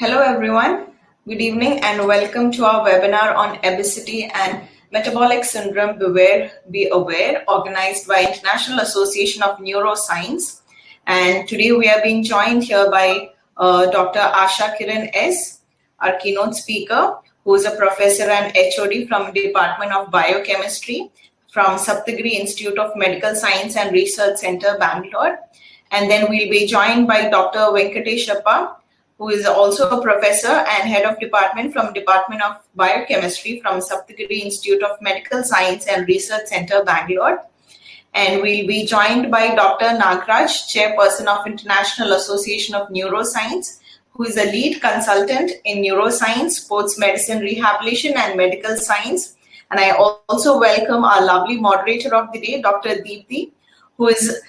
Hello everyone, good evening and welcome to our webinar on Obesity and Metabolic Syndrome, Beware, Be Aware, organized by International Association of Neuroscience. And today we are being joined here by Dr. Ashakiran S, our keynote speaker, who is a professor and HOD from Department of Biochemistry from Sapthagiri Institute of Medical Science and Research Center, Bangalore. And then we'll be joined by Dr. Venkateshappa, who is also a professor and head of department from Department of Biochemistry from Sapthagiri Institute of Medical Science and Research Center, Bangalore. And we'll be joined by Dr. Nagaraj, chairperson of International Association of Neuroscience, who is a lead consultant in neuroscience, sports medicine, rehabilitation, and medical science. And I also welcome our lovely moderator of the day, Dr. Deepthi, who is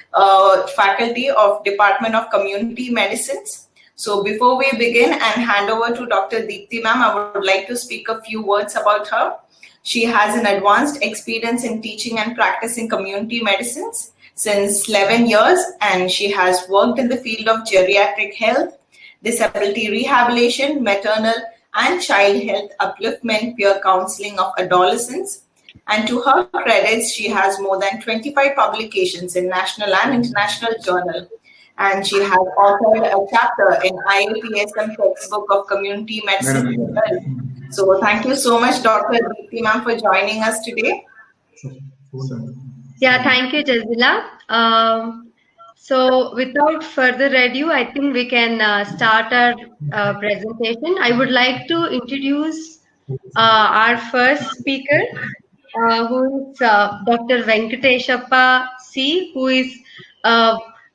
faculty of Department of Community Medicines. So before we begin and hand over to Dr. Deepthi ma'am, I would like to speak a few words about her. She has an advanced experience in teaching and practicing community medicines since 11 years, and she has worked in the field of geriatric health, disability rehabilitation, maternal and child health upliftment, peer counseling of adolescents. And to her credits, she has more than 25 publications in national and international journals. And she has authored a chapter in IAPSM textbook of community medicine. So thank you so much, Dr. Deepthi ma'am, for joining us today. Yeah, thank you, Jazila. So without further ado, I think we can start our presentation. I would like to introduce our first speaker, who is Dr. Venkateshappa C, who is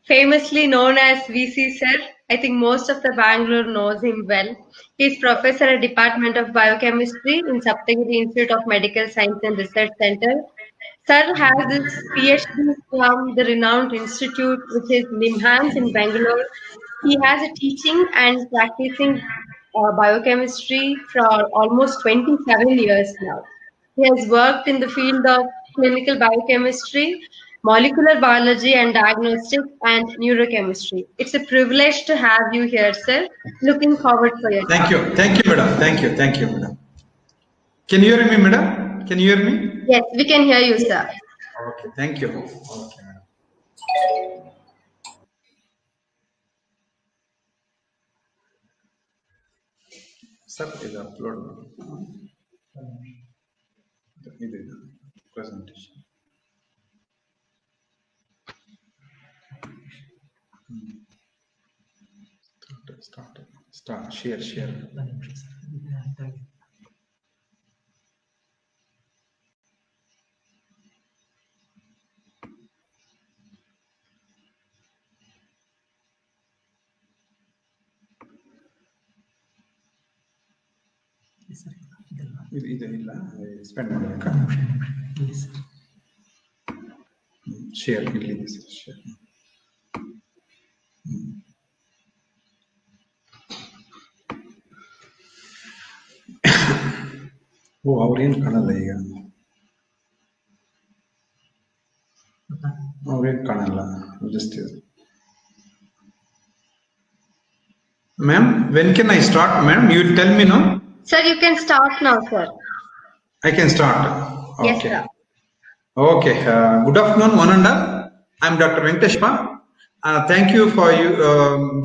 famously known as VC Sir. I think most of the Bangalore knows him well. He is professor at Department of Biochemistry in Sapthagiri Institute of Medical Science and Research Center. Sir has his Ph.D. from the renowned institute, which is NIMHANS in Bangalore. He has a teaching and practicing biochemistry for almost 27 years now. He has worked in the field of clinical biochemistry, molecular biology and diagnostics, and neurochemistry. It's a privilege to have you here, sir. Looking forward for your Thank you, madam. Thank you, madam. Can you hear me, madam? Can you hear me? Yes, we can hear you, sir. Okay, thank you. Okay, madam. Sir, is upload. Presentation. Start. Share. ಇಲ್ಲ spend ಮಾಡಬೇಕಾ share ಇಲ್ಲಿದೆ sir share ಓ ಅವ್ರೇನು ಕಾಣಲ್ಲ ಈಗ ಅವ್ರೇನು ಕಾಣಲ್ಲ just ma'am, when can I start, ma'am? You will tell me now. Sir, you can start now, sir. I can start. Okay. Yes, sir. Okay. Good afternoon, one and all. I am Dr. Venkateshappa. Thank you for you,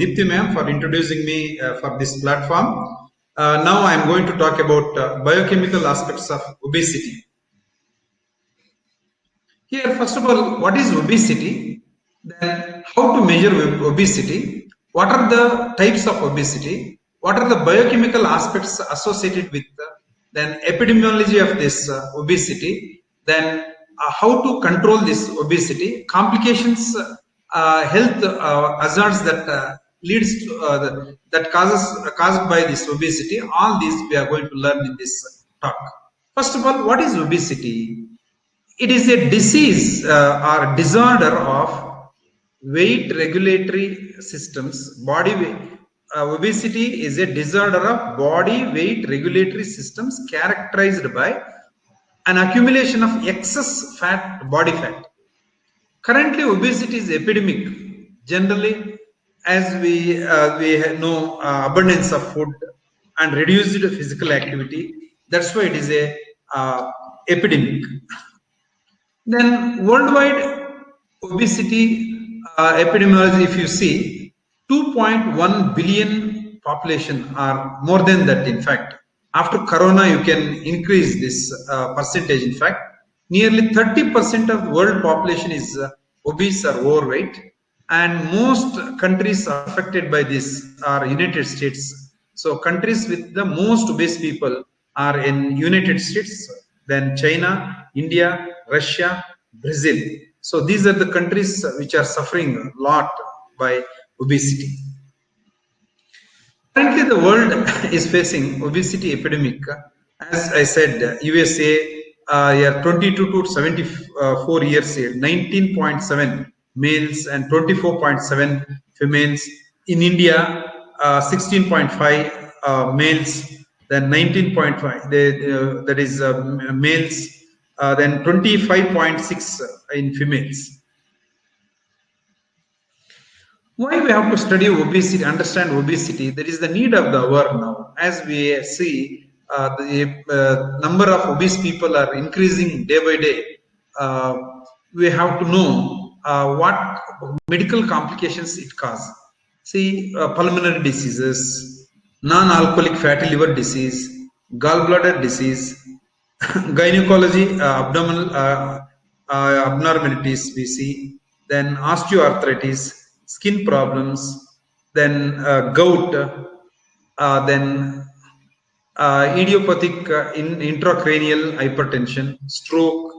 Deepthi ma'am, for introducing me for this platform. Now I am going to talk about biochemical aspects of obesity. Here, first of all, what is obesity? Then, how to measure obesity? What are the types of obesity? What are the biochemical aspects associated with then epidemiology of this obesity? Then how to control this obesity? Complications, health hazards that leads to, that caused by this obesity. All these we are going to learn in this talk. First of all, what is obesity? It is a disease or disorder of weight regulatory systems. Body weight. Obesity is a disorder of body weight regulatory systems characterized by an accumulation of excess body fat. Currently, obesity is epidemic. Generally, as we know abundance of food and reduced physical activity. That's why it is a epidemic. Then worldwide obesity epidemiology, if you see, 2.1 billion population are more than that. In fact, after Corona, you can increase this percentage. In fact, nearly 30% of the world population is obese or overweight, and most countries affected by this are United States. So countries with the most obese people are in United States, then China, India, Russia, Brazil. So these are the countries which are suffering a lot by obesity. Currently, the world is facing obesity epidemic. As I said, USA, 22 to 74 years old, 19.7 males and 24.7 females. In India, 16.5 males, then 19.5. That is males, then 25.6 in females. Why we have to study obesity, understand obesity? There is the need of the hour now. As we see, the number of obese people are increasing day by day. We have to know what medical complications it causes. See, pulmonary diseases, non-alcoholic fatty liver disease, gallbladder disease, gynecology, abdominal abnormalities we see, then osteoarthritis, skin problems, then gout, then idiopathic intracranial hypertension, stroke,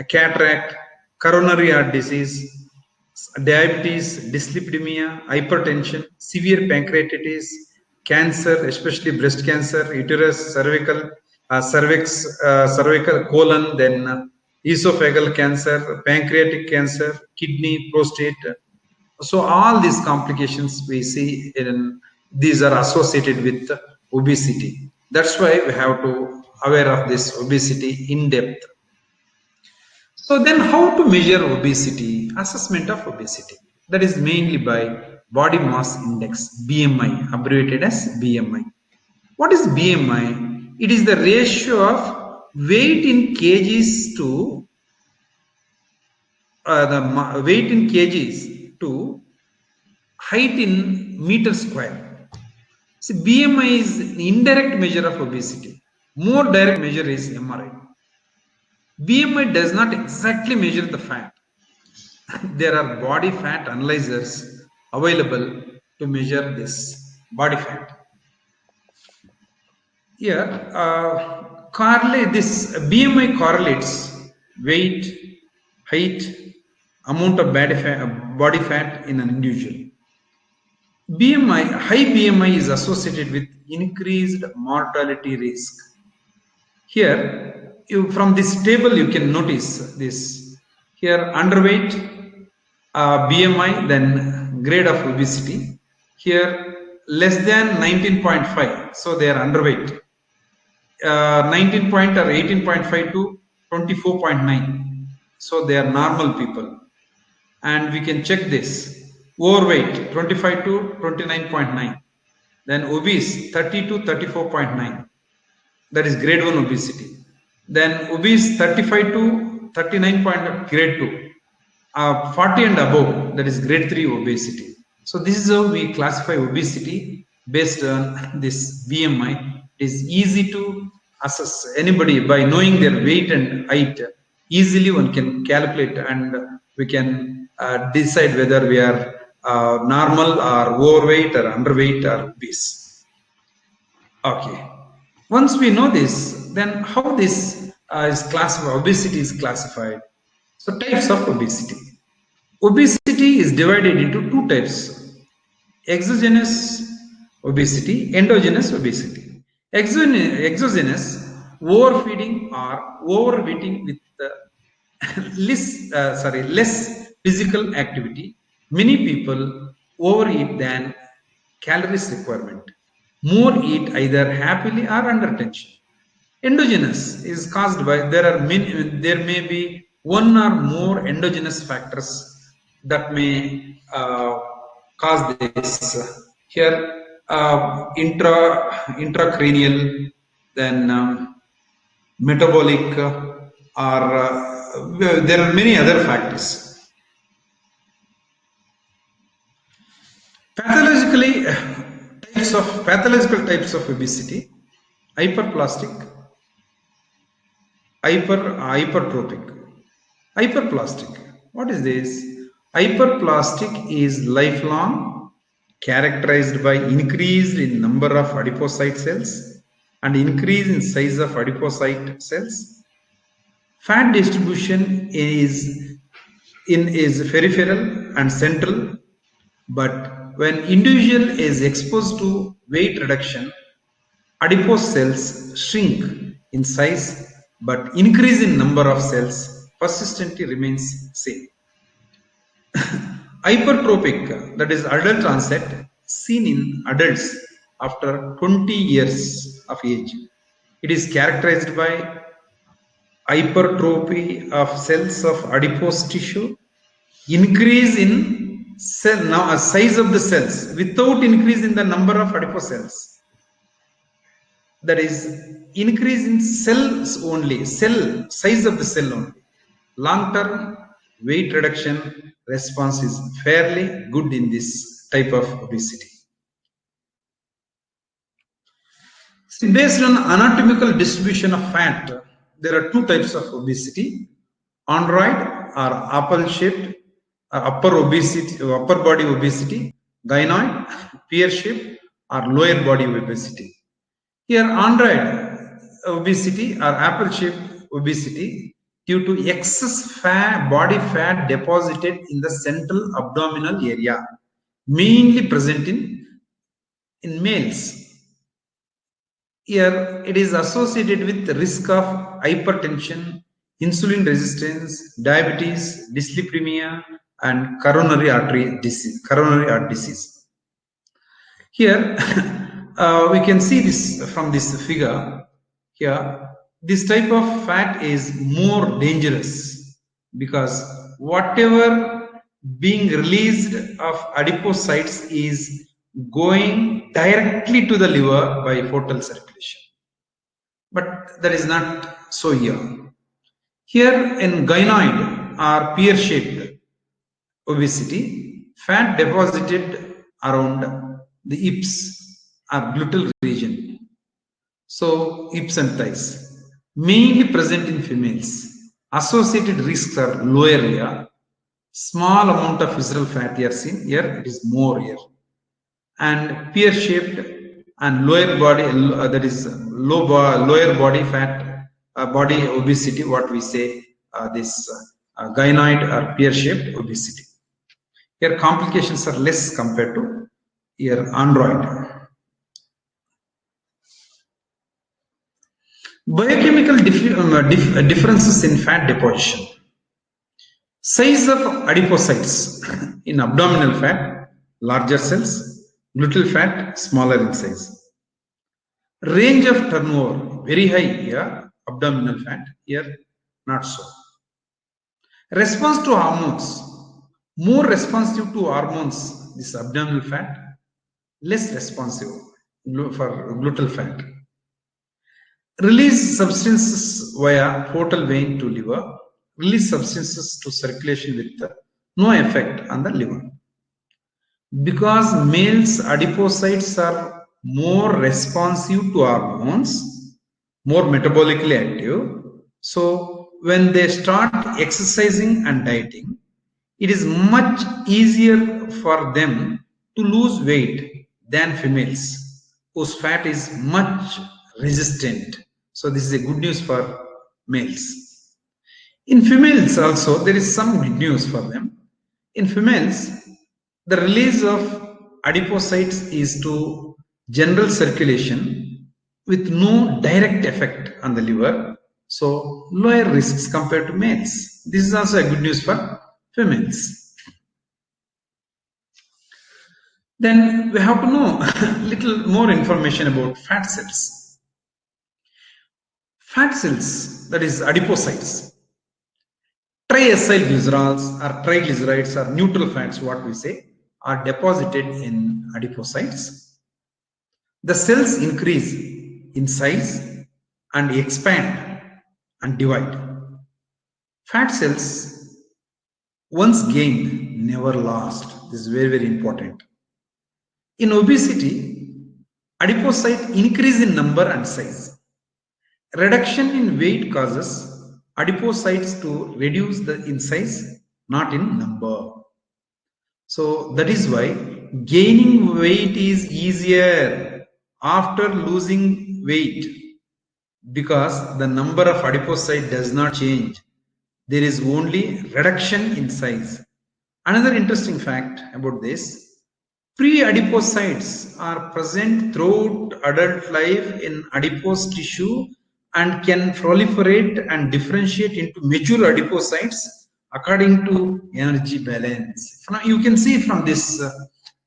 cataract, coronary heart disease, diabetes, dyslipidemia, hypertension, severe pancreatitis, cancer, especially breast cancer, uterus, cervical, cervical colon, then esophageal cancer, pancreatic cancer, kidney, prostate. So all these complications we see these are associated with obesity. That's why we have to aware of this obesity in depth. So then how to measure obesity? Assessment of obesity. That is mainly by body mass index, BMI, abbreviated as BMI. What is BMI? It is the ratio of weight in kgs to the weight in kgs to height in meter square. See, BMI is an indirect measure of obesity. More direct measure is MRI. BMI does not exactly measure the fat. There are body fat analyzers available to measure this body fat. Here, this BMI correlates weight, height, amount of body fat in an individual. High BMI is associated with increased mortality risk. Here, from this table, you can notice this. Here, underweight, BMI, then grade of obesity. Here, less than 19.5, so they are underweight. 19 point or 18.5 to 24.9, so they are normal people. And we can check this. Overweight 25 to 29.9, then obese 30 to 34.9, that is grade 1 obesity. Then obese 35 to 39 point, grade 2. 40 and above, that is grade 3 obesity. So this is how we classify obesity based on this BMI. It is easy to assess anybody by knowing their weight and height. Easily one can calculate and we can decide whether we are normal or overweight or underweight or obese. Okay. Once we know this, then how this is classified, obesity is classified. So types of obesity. Obesity is divided into two types: exogenous obesity, endogenous obesity. Exogenous, overfeeding or overeating with less physical activity. Many people overeat than calories requirement. More eat either happily or under tension. Endogenous is caused by there may be one or more endogenous factors that may cause this. Here, intracranial, then metabolic, or there are many other factors. Pathological types of obesity: hyperplastic, hypertrophic. Hyperplastic. What is this? Hyperplastic is lifelong, characterized by increase in number of adipocyte cells and increase in size of adipocyte cells. Fat distribution is peripheral and central, but when individual is exposed to weight reduction, adipose cells shrink in size, but increase in number of cells persistently remains same. Hypertrophic, that is adult onset, seen in adults after 20 years of age. It is characterized by hypertrophy of cells of adipose tissue, increase in size of the cells without increase in the number of adipose cells. That is, increase in cells only, cell size of the cell only. Long-term weight reduction response is fairly good in this type of obesity. See, based on anatomical distribution of fat, there are two types of obesity: android or apple-shaped, upper body obesity; gynoid, pear-shaped or lower body obesity. Here, android obesity or apple-shaped obesity due to excess body fat deposited in the central abdominal area, mainly present in males. Here, it is associated with the risk of hypertension, insulin resistance, diabetes, dyslipidemia, and coronary heart disease. Here, we can see this from this figure. Here, this type of fat is more dangerous because whatever being released of adipocytes is going directly to the liver by portal circulation. But that is not so here. Here in gynoid or pear-shaped obesity, fat deposited around the hips or gluteal region. So hips and thighs, mainly present in females. Associated risks are low area, small amount of visceral fat here seen. Here it is more here. And pear-shaped and lower body, that is lower body fat, body obesity, what we say, this gynoid or pear-shaped obesity. Here complications are less compared to here android. Biochemical differences in fat deposition. Size of adipocytes in abdominal fat, larger cells; gluteal fat, smaller in size. Range of turnover, very high here, abdominal fat, here not so. Response to hormones, more responsive to hormones, this abdominal fat, less responsive for gluteal fat. Release substances via portal vein to liver, release substances to circulation with no effect on the liver. Because males' adipocytes are more responsive to hormones, more metabolically active, so when they start exercising and dieting, it is much easier for them to lose weight than females, whose fat is much resistant. So this is a good news for males. In females also, there is some good news for them. In females, the release of adipocytes is to general circulation with no direct effect on the liver. So lower risks compared to males. This is also a good news for females. Then we have to know little more information about fat cells. Fat cells, that is adipocytes, triacylglycerols or triglycerides or neutral fats, what we say, are deposited in adipocytes. The cells increase in size and expand and divide. Fat cells, once gained, never lost. This is very, very important. In obesity, adipocyte increase in number and size. Reduction in weight causes adipocytes to reduce in size, not in number. So that is why gaining weight is easier after losing weight, because the number of adipocyte does not change. There is only reduction in size. Another interesting fact about this, pre-adipocytes are present throughout adult life in adipose tissue and can proliferate and differentiate into mature adipocytes according to energy balance. Now you can see from this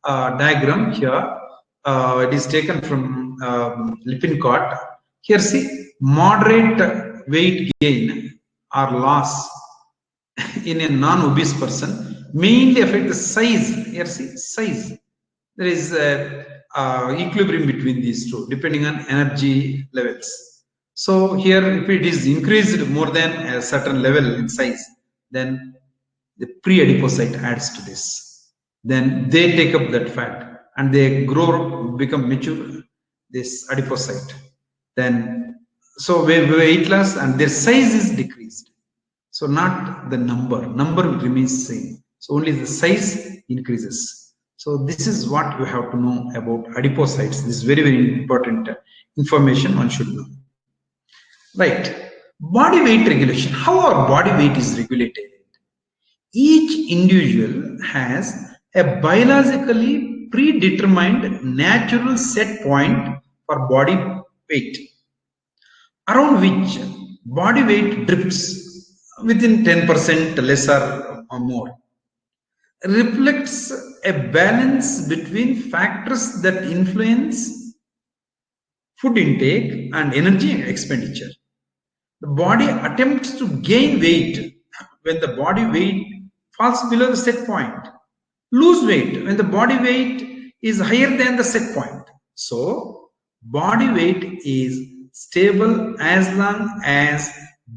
diagram here, it is taken from Lippincott. Here see, moderate weight gain or loss in a non-obese person mainly affect the size. Here see, size. There is equilibrium between these two depending on energy levels. So here, if it is increased more than a certain level in size, then the pre-adipocyte adds to this. Then they take up that fat and they grow, become mature, this adipocyte. Then, so weight loss and their size is decreased. So not the number remains same. So only the size increases. So this is what you have to know about adipocytes. This is very, very important information one should know. Right. Body weight regulation. How our body weight is regulated? Each individual has a biologically predetermined natural set point for body weight, around which body weight drifts within 10% lesser or more, reflects a balance between factors that influence food intake and energy expenditure. The body attempts to gain weight when the body weight falls below the set point, lose weight when the body weight is higher than the set point. So body weight is stable as long as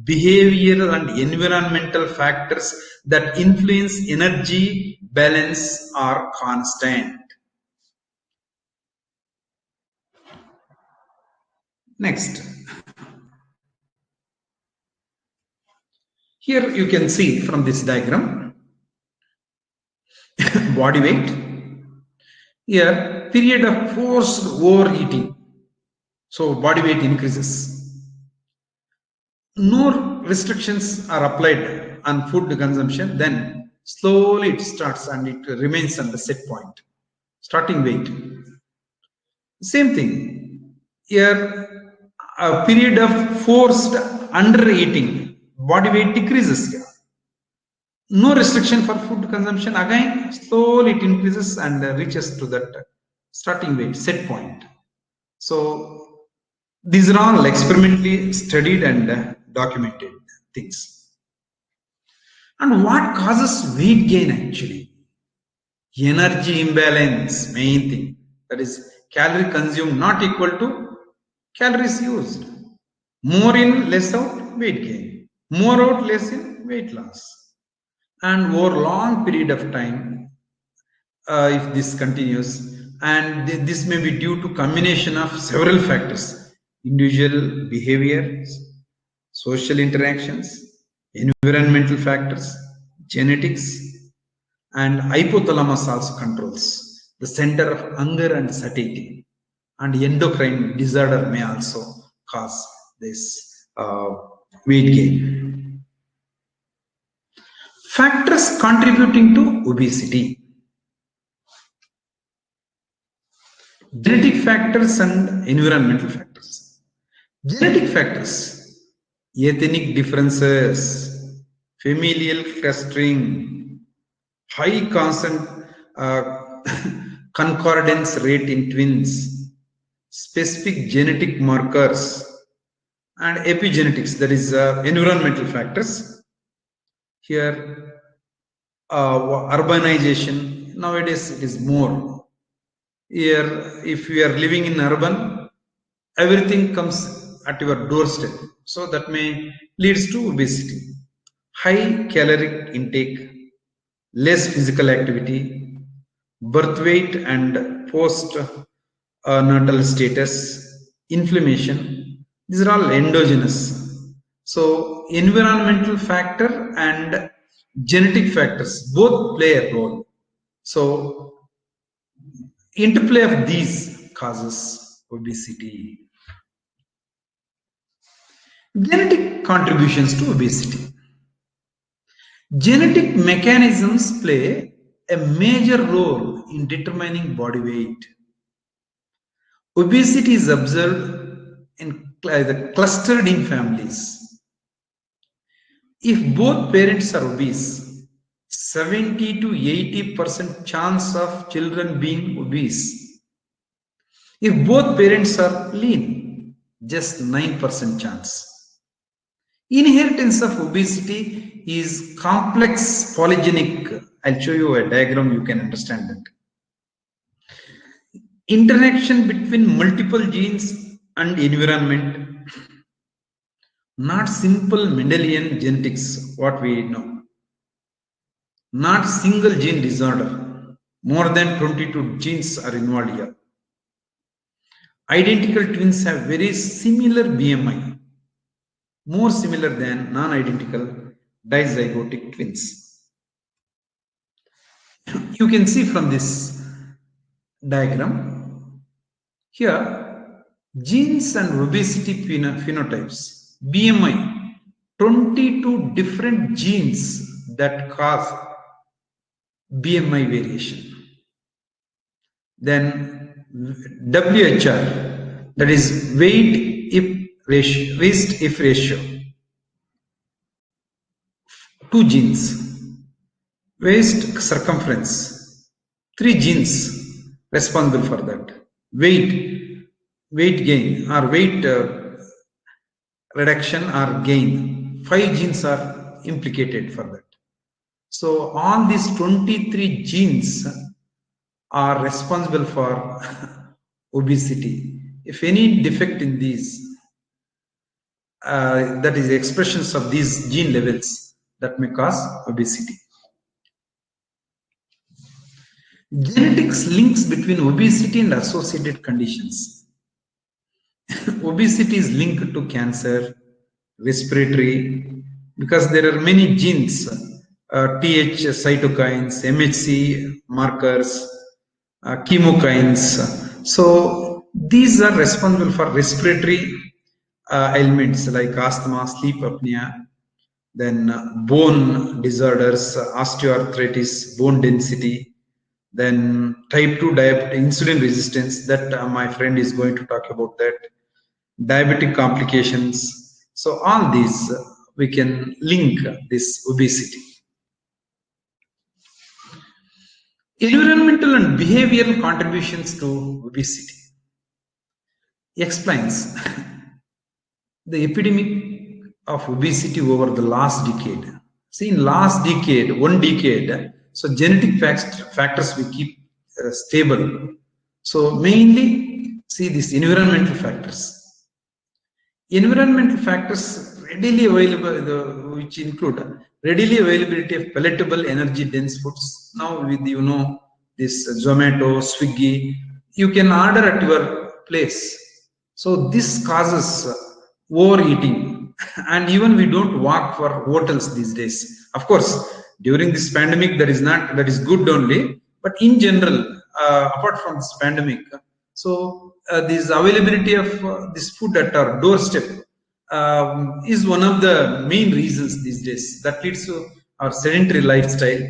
behavioral and environmental factors that influence energy balance are constant. Next. Here you can see from this diagram body weight. Here period of forced overeating. So body weight increases. No restrictions are applied on food consumption, then slowly it starts and it remains at the set point. Starting weight. Same thing. Here a period of forced under-eating. Body weight decreases here. No restriction for food consumption. Again, slowly it increases and reaches to that starting weight, set point. So these are all experimentally studied and documented things. And what causes weight gain actually? Energy imbalance, main thing. That is calorie consumed not equal to calories used. More in, less out, weight gain. More out, less in, weight loss. And over a long period of time, if this continues, and this may be due to combination of several factors: individual behaviors, social interactions, environmental factors, genetics, and hypothalamus also controls the center of hunger and satiety, and endocrine disorder may also cause this weight gain. Factors contributing to obesity. Genetic factors and environmental factors. Genetic factors: ethnic differences, familial clustering, high concordance rate in twins, specific genetic markers, and epigenetics, that is environmental factors. Here urbanization, nowadays it is more. Here, if you are living in urban, everything comes at your doorstep. So that may leads to obesity. High caloric intake, less physical activity, birth weight and post natal status, inflammation, these are all endogenous. So environmental factor and genetic factors both play a role. So interplay of these causes obesity. Genetic contributions to obesity. Genetic mechanisms play a major role in determining body weight. Obesity is observed in clustered in families. If both parents are obese, 70 to 80% chance of children being obese. If both parents are lean, just 9% chance. Inheritance of obesity is complex polygenic. I'll show you a diagram, you can understand that. Interaction between multiple genes and environment, not simple Mendelian genetics, what we know. Not single gene disorder. More than 22 genes are involved here. Identical twins have very similar BMI, more similar than non-identical dizygotic twins. You can see from this diagram here, genes and obesity phenotypes, BMI, 22 different genes that cause BMI variation. Then WHR, that is weight if ratio, 2 genes, waist circumference, 3 genes responsible for that, weight gain or weight reduction or gain, 5 genes are implicated for that. So all these 23 genes are responsible for obesity. If any defect in these, that is expressions of these gene levels, that may cause obesity. Genetics links between obesity and associated conditions. Obesity is linked to cancer, respiratory, because there are many genes, TH cytokines, MHC markers, chemokines. So these are responsible for respiratory ailments like asthma, sleep apnea, then bone disorders, osteoarthritis, bone density, then type 2 diabetes, insulin resistance, that my friend is going to talk about that, diabetic complications. So all these we can link this obesity. Environmental and behavioral contributions to obesity explains the epidemic of obesity over the last decade. See, in last decade, 1 decade, so genetic factors we keep stable. So mainly, see these environmental factors. Environmental factors readily available, which include readily availability of palatable energy dense foods. Now with this Zomato, Swiggy, you can order at your place. So this causes overeating, and even we don't walk for hotels these days. Of course, during this pandemic, that is good only, but in general, apart from this pandemic, so this availability of this food at our doorstep is one of the main reasons these days that leads to our sedentary lifestyle,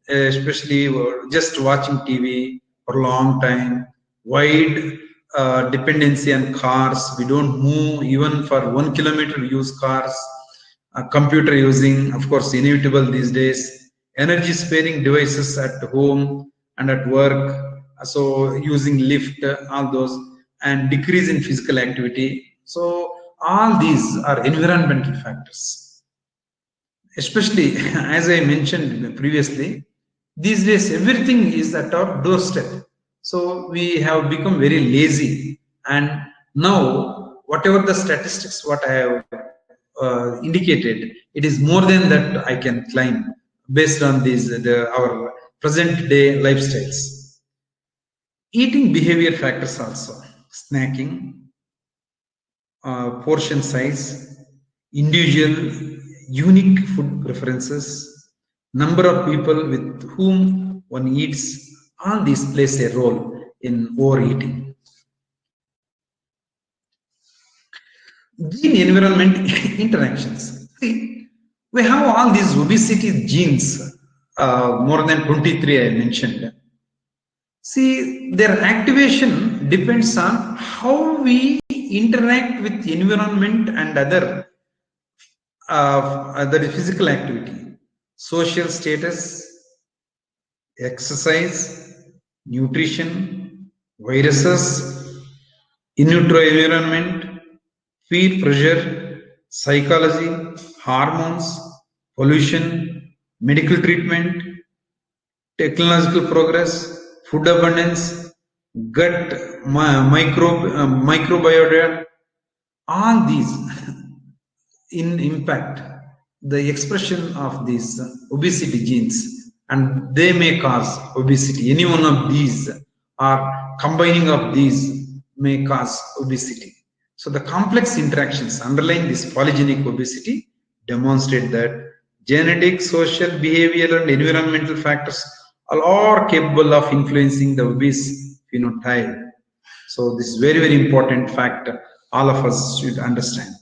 especially just watching TV for a long time, wide dependency on cars. We don't move even for 1 kilometer, we use cars, computer using, of course, inevitable these days, energy sparing devices at home and at work, so using lift, all those, and decrease in physical activity. So all these are environmental factors. Especially, as I mentioned previously, These days, everything is at our doorstep. So we have become very lazy. And now, whatever the statistics, what I have indicated, it is more than that I can climb based on these our present day lifestyles. Eating behavior factors also, snacking, portion size, individual unique food preferences, number of people with whom one eats, all these plays a role in overeating. Gene environment interactions. See, we have all these obesity genes, more than 23 I mentioned. See, their activation depends on how we interact with environment and other that is physical activity, social status, exercise, nutrition, viruses, in utero environment, peer pressure, psychology, hormones, pollution, medical treatment, technological progress, food abundance, gut microbiota, all these in impact the expression of these obesity genes, and they may cause obesity. Any one of these or combining of these may cause obesity. So the complex interactions underlying this polygenic obesity demonstrate that genetic, social, behavioral, and environmental factors are capable of influencing the obese phenotype. So this is very, very important fact all of us should understand.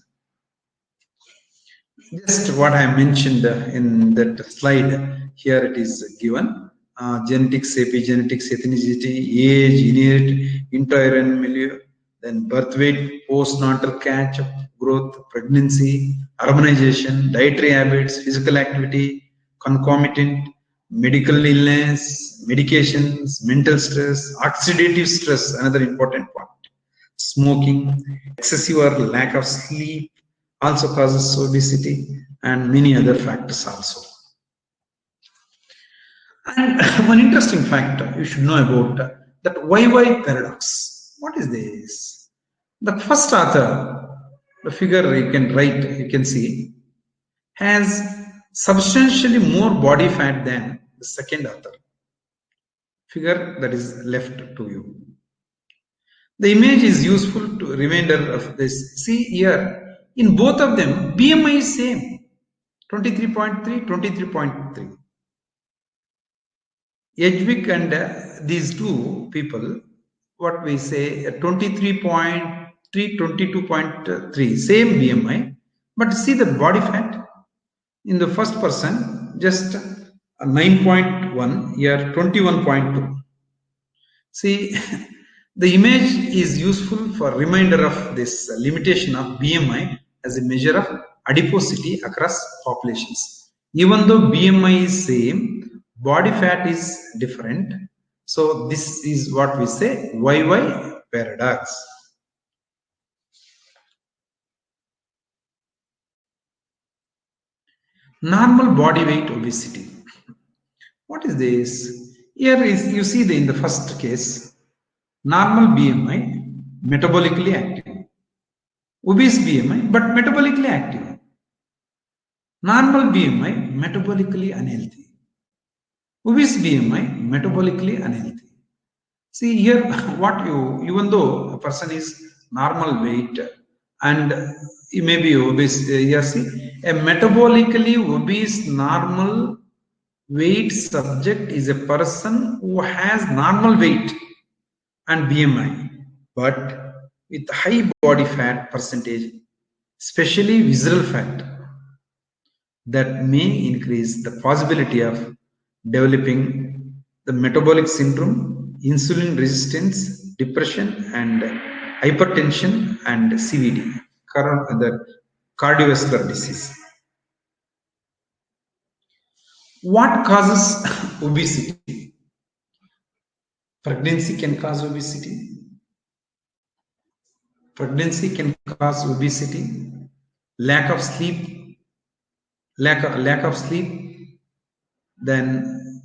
Just what I mentioned in that slide, here it is given. Genetics, epigenetics, ethnicity, age, innate, inter-urine milieu, then birth weight, postnatal catch-up, growth, pregnancy, urbanization, dietary habits, physical activity, concomitant, medical illness, medications, mental stress, oxidative stress, another important point. Smoking, excessive or lack of sleep also causes obesity, and many other factors also. And one interesting factor you should know about that YY paradox. What is this? The first author, the figure you can write, you can see, has substantially more body fat than the second author. Figure that is left to you. The image is useful to reminder of this. See here, in both of them, BMI is same, 23.3, 23.3. Edgewick and these two people, what we say, 23.3, 22.3, same BMI, but see the body fat in the first person, just 9.1, here 21.2. See, the image is useful for reminder of this limitation of BMI as a measure of adiposity across populations. Even though BMI is same, body fat is different. So this is what we say YY paradox. Normal body weight obesity. What is this? Here is, you see in the first case, normal BMI, metabolically active. Obese BMI, but metabolically active. Normal BMI, metabolically unhealthy. Obese BMI, metabolically unhealthy. See here, what even though a person is normal weight and he may be obese, you see, a metabolically obese normal weight subject is a person who has normal weight and BMI, but with high body fat percentage, especially visceral fat, that may increase the possibility of developing the metabolic syndrome, insulin resistance, depression, and hypertension, and CVD, the cardiovascular disease. What causes obesity? Pregnancy can cause obesity. Pregnancy can cause obesity. Lack of sleep, then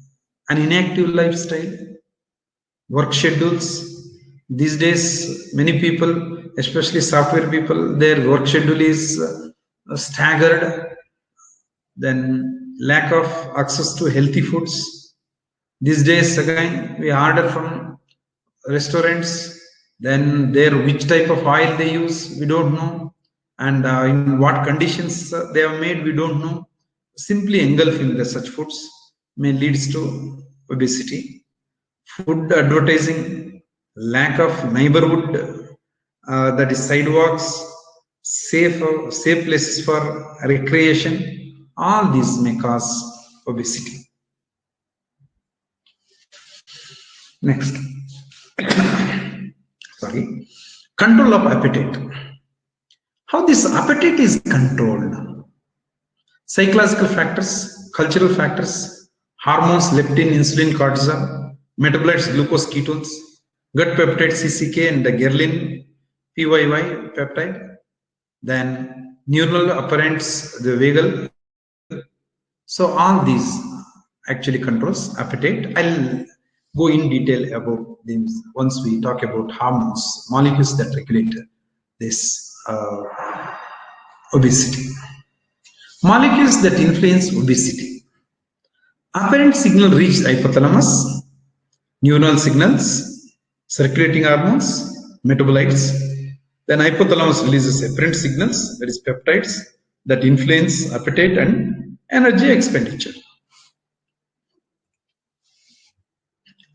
an inactive lifestyle, work schedules. These days, many people, especially software people, their work schedule is staggered. Then lack of access to healthy foods. These days, again, we order from restaurants. Then which type of oil they use, we don't know, and in what conditions they have made, we don't know. Simply engulfing the such foods may leads to obesity. Food advertising, lack of neighborhood, that is sidewalks, safe places for recreation, all these may cause obesity. Next. Sorry. Control of appetite. How this appetite is controlled? Psychological factors, cultural factors, hormones, leptin, insulin, cortisol, metabolites, glucose, ketones, gut peptide, CCK, and the ghrelin, PYY peptide, then neural apparents, the vagal. So all these actually controls appetite. I'll go in detail about these once we talk about hormones, molecules that regulate this obesity. Molecules that influence obesity. Apparent signal reach hypothalamus, neural signals, circulating hormones, metabolites. Then hypothalamus releases apparent signals, that is peptides, that influence appetite and energy expenditure.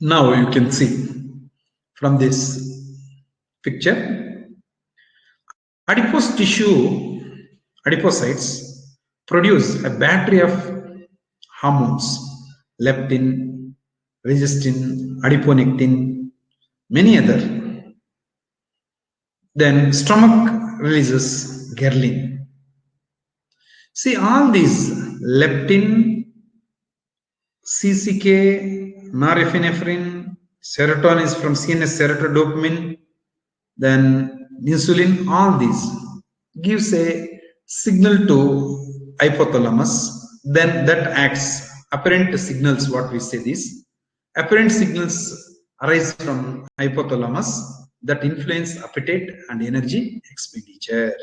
Now you can see from this picture, adipose tissue, adipocytes produce a battery of hormones, leptin, resistin, adiponectin, many other. Then stomach releases ghrelin. See, all these leptin, CCK, norepinephrine, serotonin is from CNS, serotodopamine, then insulin, all these gives a signal to hypothalamus, then that acts. Apparent signals, what we say this, apparent signals arise from hypothalamus that influence appetite and energy expenditure.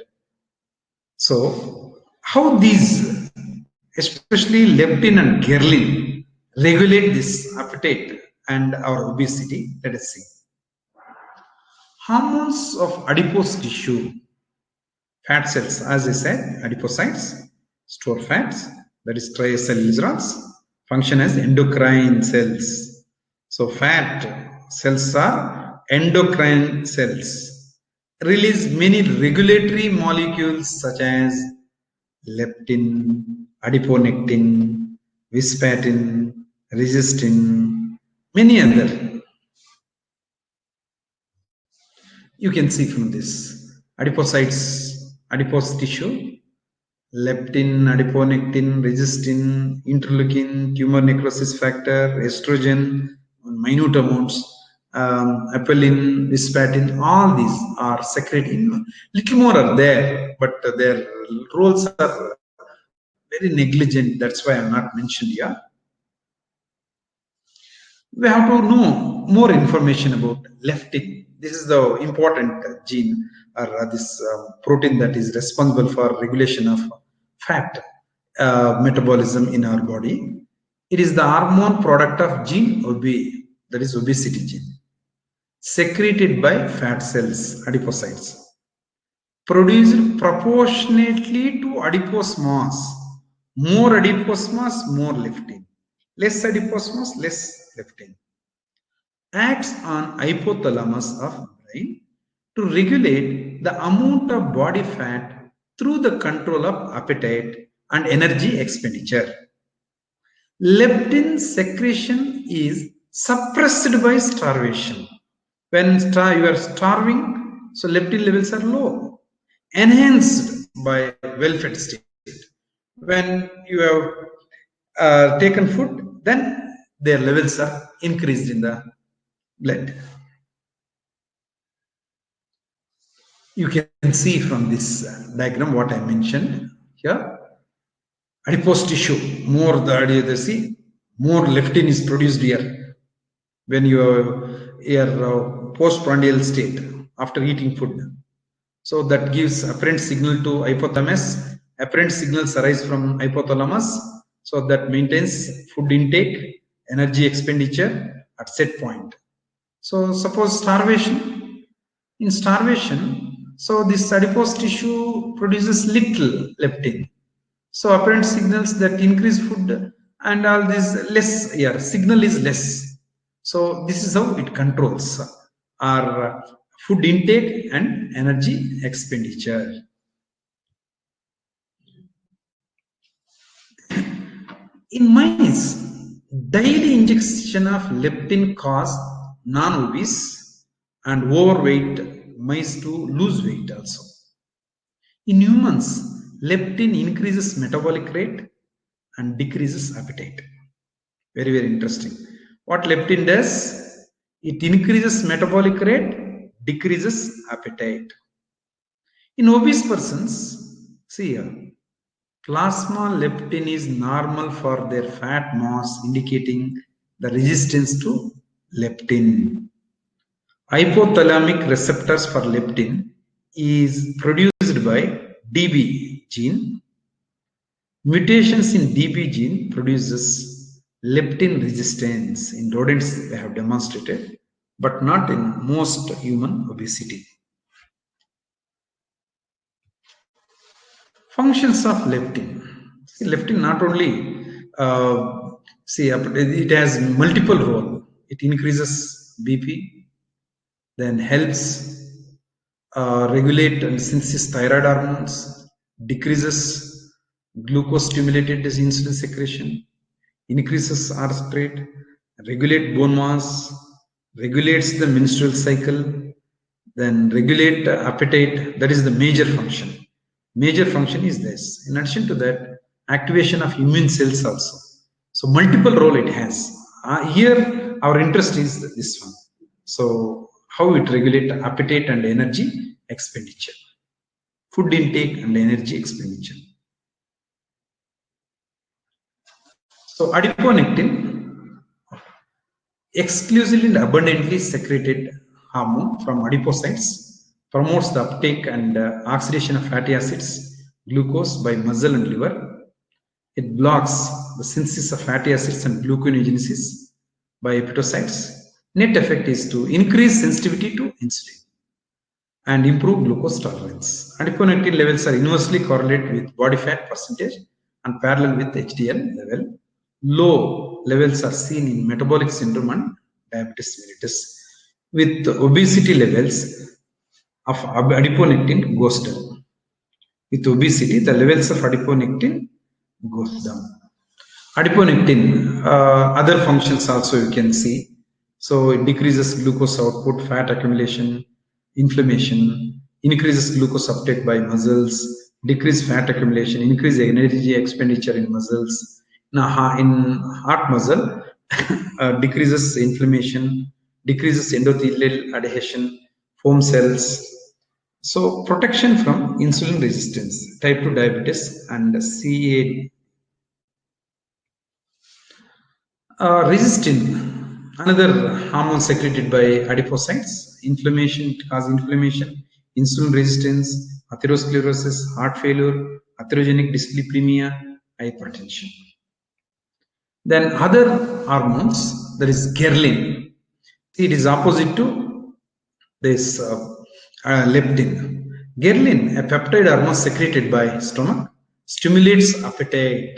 So how these, especially leptin and ghrelin, regulate this appetite and our obesity? Let us see. Hormones of adipose tissue, fat cells, as I said, adipocytes store fats, that is triglycerides, function as endocrine cells. So fat cells are endocrine cells, release many regulatory molecules such as leptin, adiponectin, vispatin, resistin, many other. You can see from this adipocytes, adipose tissue, leptin, adiponectin, resistin, interleukin, tumor necrosis factor, estrogen, minute amounts, apelin, vispatin, all these are secreted. Little more are there, but their roles are very negligent. That's why I'm not mentioned here. We have to know more information about leptin. This is the important gene or this protein that is responsible for regulation of fat metabolism in our body. It is the hormone product of gene OB, that is obesity gene, secreted by fat cells, adipocytes, produced proportionately to adipose mass. More adipose mass, more leptin. Less adipose mass, less leptin. Acts on hypothalamus of brain to regulate the amount of body fat through the control of appetite and energy expenditure. Leptin secretion is suppressed by starvation. When you are starving, so leptin levels are low. Enhanced by well-fed state. When you have taken food, then their levels are increased in the blood. You can see from this diagram what I mentioned here. Adipose tissue, more the see, more leptin is produced here when you are postprandial state after eating food. So that gives apparent signal to hypothalamus. Apparent signals arise from hypothalamus. So that maintains food intake, energy expenditure at set point. So suppose starvation. In starvation, so this adipose tissue produces little leptin. So apparent signals that increase food and all this less, signal is less. So this is how it controls our food intake and energy expenditure. In mice, daily injection of leptin cause non-obese and overweight mice to lose weight also. In humans, leptin increases metabolic rate and decreases appetite. Very, very interesting. What leptin does? It increases metabolic rate, decreases appetite. In obese persons, see here, plasma leptin is normal for their fat mass, indicating the resistance to leptin. Hypothalamic receptors for leptin is produced by DB gene. Mutations in DB gene produces leptin resistance. In rodents they have demonstrated, but not in most human obesity. Functions of leptin. See, leptin not only it has multiple role. It increases BP, then helps regulate and synthesis thyroid hormones, decreases glucose stimulated insulin secretion, increases heart rate, regulate bone mass, regulates the menstrual cycle, then regulate appetite. That is the major function. Major function is this. In addition to that, activation of immune cells also. So multiple role it has. Here our interest is this one. So how it regulates appetite and energy expenditure, food intake and energy expenditure. So adiponectin, exclusively and abundantly secreted hormone from adipocytes, promotes the uptake and oxidation of fatty acids, glucose by muscle and liver. It blocks the synthesis of fatty acids and gluconeogenesis by hepatocytes. Net effect is to increase sensitivity to insulin and improve glucose tolerance. Adiponectin levels are inversely correlated with body fat percentage and parallel with HDL level. Low levels are seen in metabolic syndrome and diabetes mellitus. With obesity, levels of adiponectin goes down. With obesity, the levels of adiponectin goes down. Adiponectin, other functions also you can see. So it decreases glucose output, fat accumulation, inflammation, increases glucose uptake by muscles, decrease fat accumulation, increase energy expenditure in muscles. Now, in heart muscle, decreases inflammation, decreases endothelial adhesion, foam cells. So protection from insulin resistance, type 2 diabetes and CAD. Resistin, another hormone secreted by adipocytes. Inflammation, it causes inflammation, insulin resistance, atherosclerosis, heart failure, atherogenic dyslipidemia, hypertension. Then other hormones, there is ghrelin. It is opposite to this leptin. Ghrelin, a peptide hormone secreted by stomach, stimulates appetite.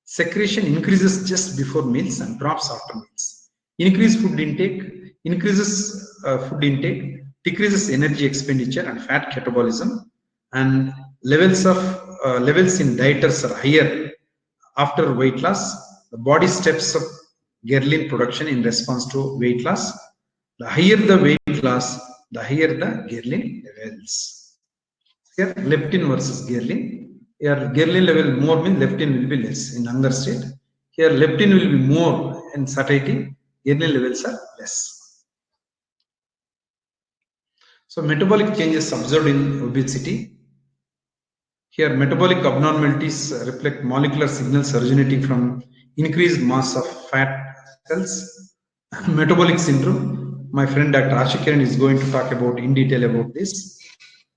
Secretion increases just before meals and drops after meals. Increases food intake, decreases energy expenditure and fat catabolism, and levels in dieters are higher after weight loss. The body steps up ghrelin production in response to weight loss. The higher the weight loss, the higher the ghrelin levels. Here, leptin versus ghrelin. Here, ghrelin level more means leptin will be less in hunger state. Here, leptin will be more in satiety. Ghrelin levels are less. So, metabolic changes observed in obesity. Here, metabolic abnormalities reflect molecular signals originating from increased mass of fat cells, metabolic syndrome. My friend Dr. Ashakiran is going to talk about in detail about this,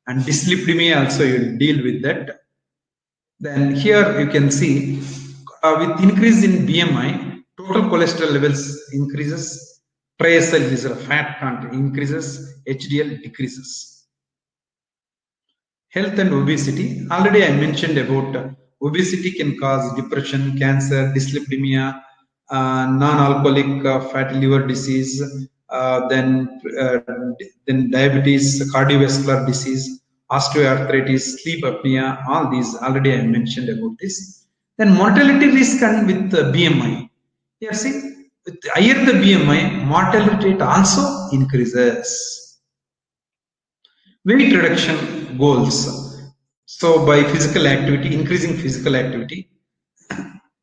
and dyslipidemia also you will deal with that. Then here you can see with increase in BMI, total cholesterol levels increases, triglyceride fat content increases, HDL decreases. Health and obesity. Already I mentioned about obesity can cause depression, cancer, dyslipidemia, non-alcoholic fatty liver disease, then diabetes, cardiovascular disease, osteoarthritis, sleep apnea. All these already I mentioned about this. Then mortality risk and with BMI. You see, with higher the BMI, mortality rate also increases. Weight reduction goals. So by physical activity, increasing physical activity,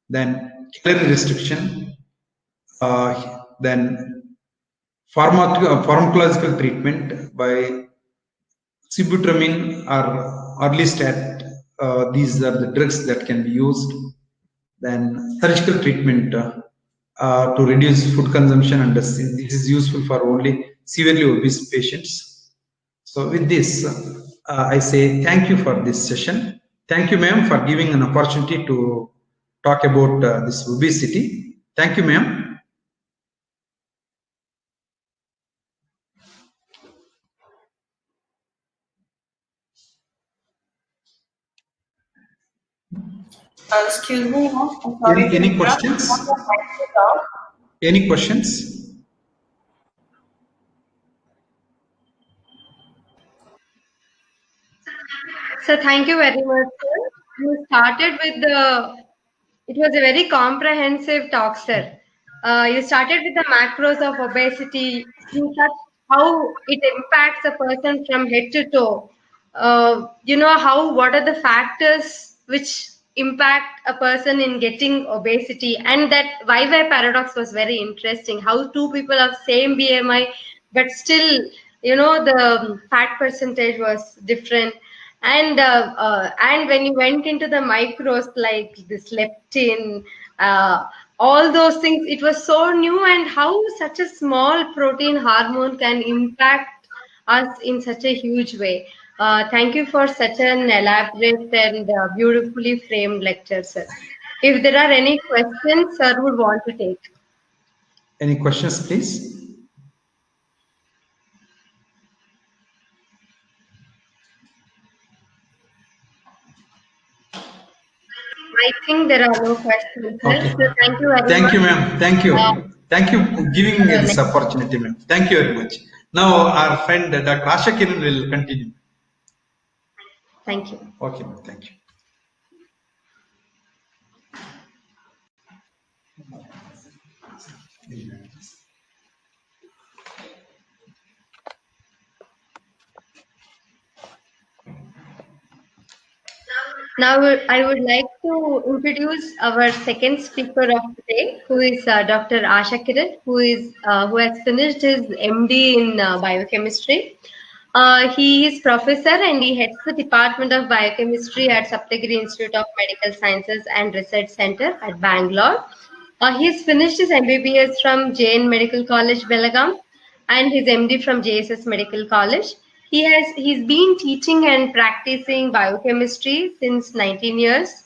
then calorie restriction, then pharmacological treatment by sibutramine or orlistat. These are the drugs that can be used. Then surgical treatment to reduce food consumption, and this is useful for only severely obese patients. So with this, I say thank you for this session. Thank you, ma'am, for giving an opportunity to talk about this obesity. Thank you, ma'am. Excuse me, ma'am. I'm sorry to Any interrupt. questions? You want to talk? Any questions? So thank you very much, sir. You started with it was a very comprehensive talk, sir. You started with the macros of obesity. You touched how it impacts a person from head to toe. What are the factors which impact a person in getting obesity, and that Y paradox was very interesting. How two people of same BMI, but still, the fat percentage was different. And when you went into the micros like this leptin, all those things, it was so new, and how such a small protein hormone can impact us in such a huge way. Thank you for such an elaborate and beautifully framed lecture, sir. If there are any questions, sir would want to take. Any questions, please? I think there are no questions, sir. Okay. So thank you very much. Thank you, ma'am. Thank you. Thank you for giving me this opportunity, ma'am. Thank you very much. Now our friend Dr. Ashakiran will continue. Thank you. Okay, ma'am. Thank you. Now, I would like to introduce our second speaker of today, who is Dr. Ashakiran, who has finished his MD in biochemistry. He is professor and he heads the Department of Biochemistry at Sapthagiri Institute of Medical Sciences and Research Center at Bangalore. He has finished his MBBS from Jain Medical College, Belagaum, and his MD from JSS Medical College. He's been teaching and practicing biochemistry since 19 years.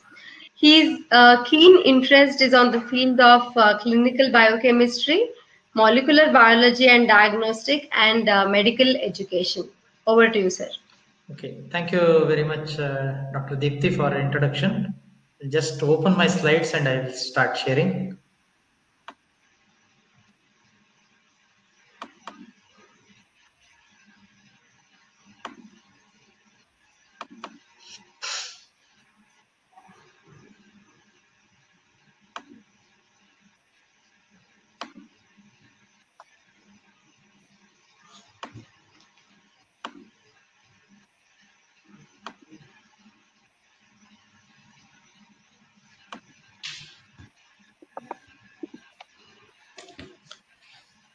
His keen interest is on the field of clinical biochemistry, molecular biology and diagnostic, and medical education. Over to you, sir. Okay, thank you very much, Dr. Deepthi, for introduction. I'll just open my slides and I will start sharing.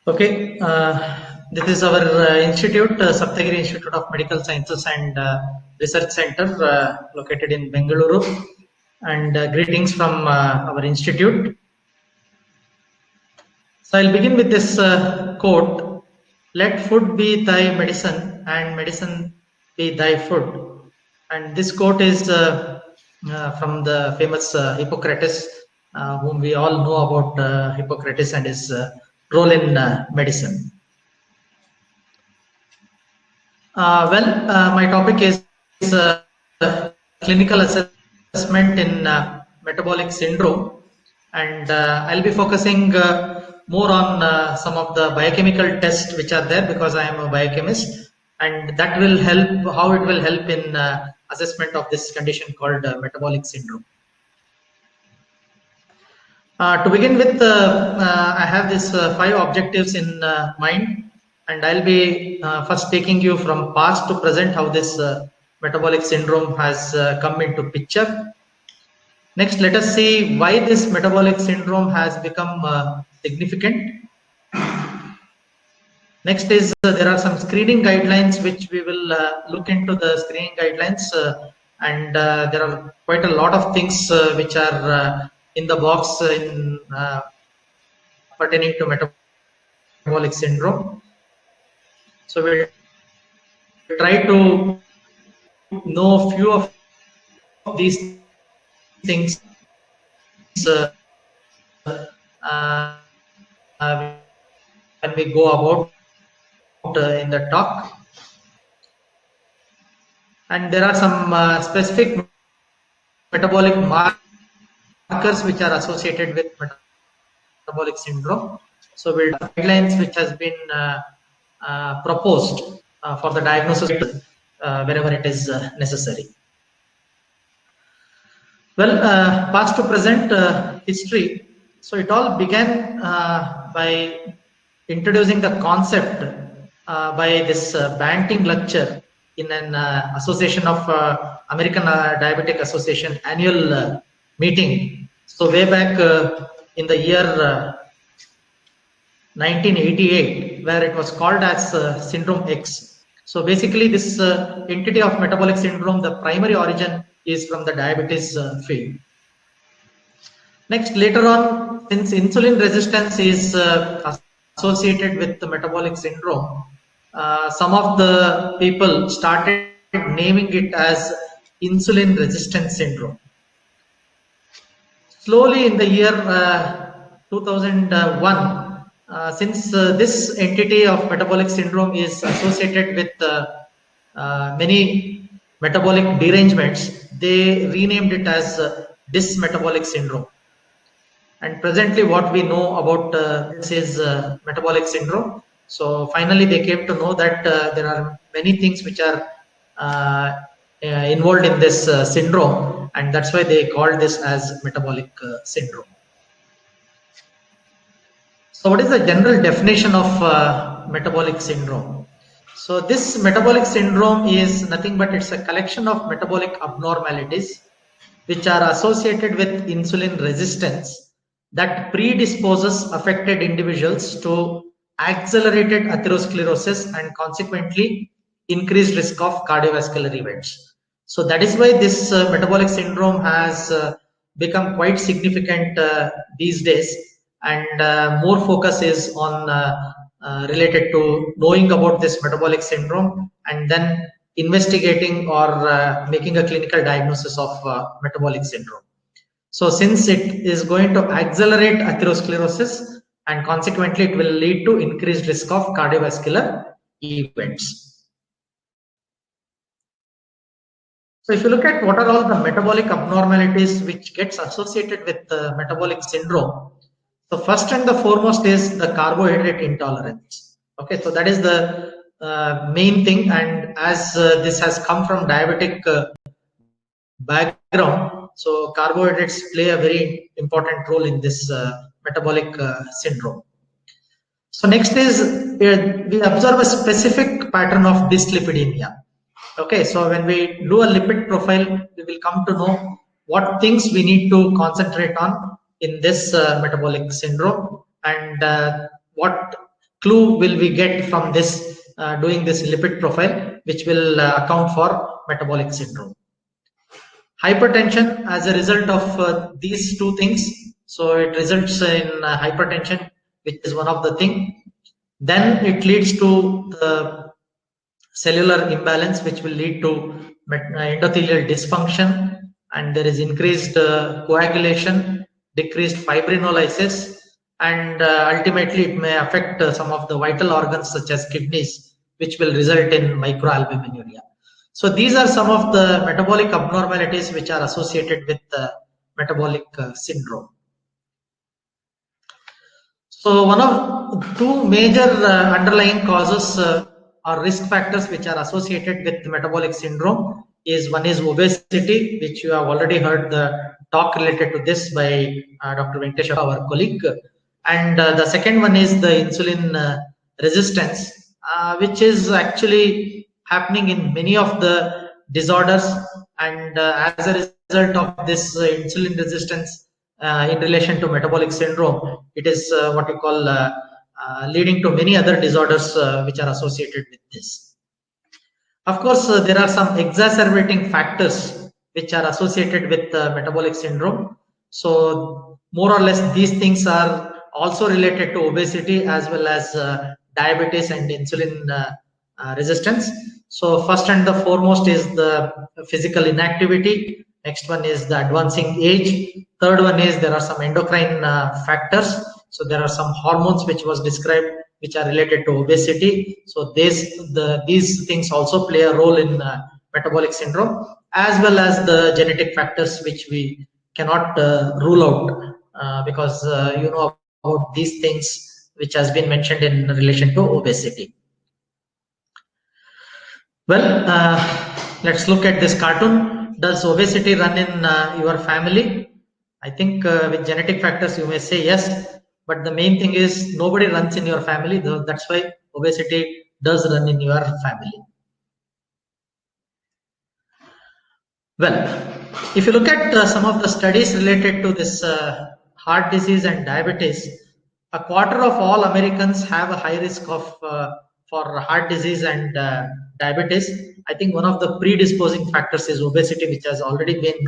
Okay, this is our institute, Sapthagiri Institute of Medical Sciences and Research Center, located in Bangalore. And greetings from our institute. So I'll begin with this quote: "Let food be thy medicine, and medicine be thy food." And this quote is from the famous Hippocrates, whom we all know about Hippocrates and his role in medicine. My topic is clinical assessment in metabolic syndrome, and I'll be focusing more on some of the biochemical tests which are there, because I am a biochemist, and that will help, how it will help in assessment of this condition called metabolic syndrome. To begin with, I have these 5 objectives in mind, and I'll be first taking you from past to present, how this metabolic syndrome has come into picture. Next, let us see why this metabolic syndrome has become significant. Next is there are some screening guidelines which we will look into the screening guidelines, and there are quite a lot of things which are in the box in pertaining to metabolic syndrome. So we'll try to know few of these things when we go about in the talk. And there are some specific metabolic markers which are associated with metabolic syndrome. So we'll have guidelines which has been proposed for the diagnosis wherever it is necessary. Well, past to present history. So it all began by introducing the concept by this Banting lecture in an Association of American Diabetic Association annual meeting. So way back in the year 1988, where it was called as Syndrome X. So basically this entity of metabolic syndrome, the primary origin is from the diabetes field. Next, later on, since insulin resistance is associated with the metabolic syndrome, some of the people started naming it as insulin resistance syndrome. Slowly in the year 2001, since this entity of metabolic syndrome is associated with many metabolic derangements, they renamed it as dysmetabolic syndrome. And presently what we know about this is metabolic syndrome. So finally they came to know that there are many things which are involved in this syndrome, and that's why they called this as metabolic syndrome. So what is the general definition of metabolic syndrome? So this metabolic syndrome is nothing but it's a collection of metabolic abnormalities which are associated with insulin resistance that predisposes affected individuals to accelerated atherosclerosis and consequently increased risk of cardiovascular events. So that is why this metabolic syndrome has become quite significant these days, and more focus is on related to knowing about this metabolic syndrome and then investigating or making a clinical diagnosis of metabolic syndrome. So since it is going to accelerate atherosclerosis and consequently it will lead to increased risk of cardiovascular events. So if you look at what are all the metabolic abnormalities which gets associated with metabolic syndrome, so first and the foremost is the carbohydrate intolerance. Okay, so that is the main thing, and as this has come from diabetic background, so carbohydrates play a very important role in this metabolic syndrome. So next is we observe a specific pattern of dyslipidemia. Okay, so when we do a lipid profile, we will come to know what things we need to concentrate on in this metabolic syndrome, and what clue will we get from this doing this lipid profile, which will account for metabolic syndrome. Hypertension as a result of these two things, so it results in hypertension which is one of the thing. Then it leads to the cellular imbalance, which will lead to endothelial dysfunction, and there is increased coagulation, decreased fibrinolysis, and ultimately it may affect some of the vital organs such as kidneys, which will result in microalbuminuria. So these are some of the metabolic abnormalities which are associated with metabolic syndrome. So one of two major underlying causes or risk factors which are associated with metabolic syndrome is, one is obesity, which you have already heard the talk related to this by Dr. Venkateshappa, our colleague. And the second one is the insulin resistance, which is actually happening in many of the disorders. And as a result of this insulin resistance in relation to metabolic syndrome, it is what you call leading to many other disorders which are associated with this. Of course, there are some exacerbating factors which are associated with metabolic syndrome. So more or less these things are also related to obesity as well as diabetes and insulin resistance. So first and the foremost is the physical inactivity. Next one is the advancing age. Third one is there are some endocrine factors. So there are some hormones which was described which are related to obesity. So these things also play a role in metabolic syndrome, as well as the genetic factors which we cannot rule out because you know about these things which has been mentioned in relation to obesity. Well, let's look at this cartoon. Does obesity run in your family? I think with genetic factors you may say yes, but the main thing is nobody runs in your family. That's why obesity does run in your family. Well, if you look at some of the studies related to this heart disease and diabetes, a quarter of all Americans have a high risk of for heart disease and diabetes. I think one of the predisposing factors is obesity, which has already been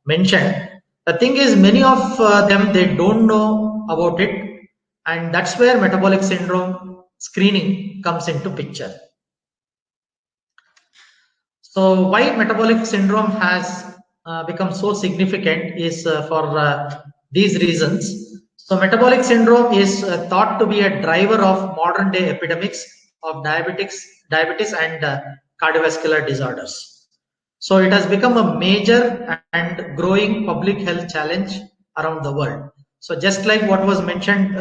mentioned. The thing is, many of them, they don't know about it, and that's where metabolic syndrome screening comes into picture. So why metabolic syndrome has become so significant is for these reasons. So metabolic syndrome is thought to be a driver of modern day epidemics of diabetes and cardiovascular disorders. So it has become a major and growing public health challenge around the world. So just like what was mentioned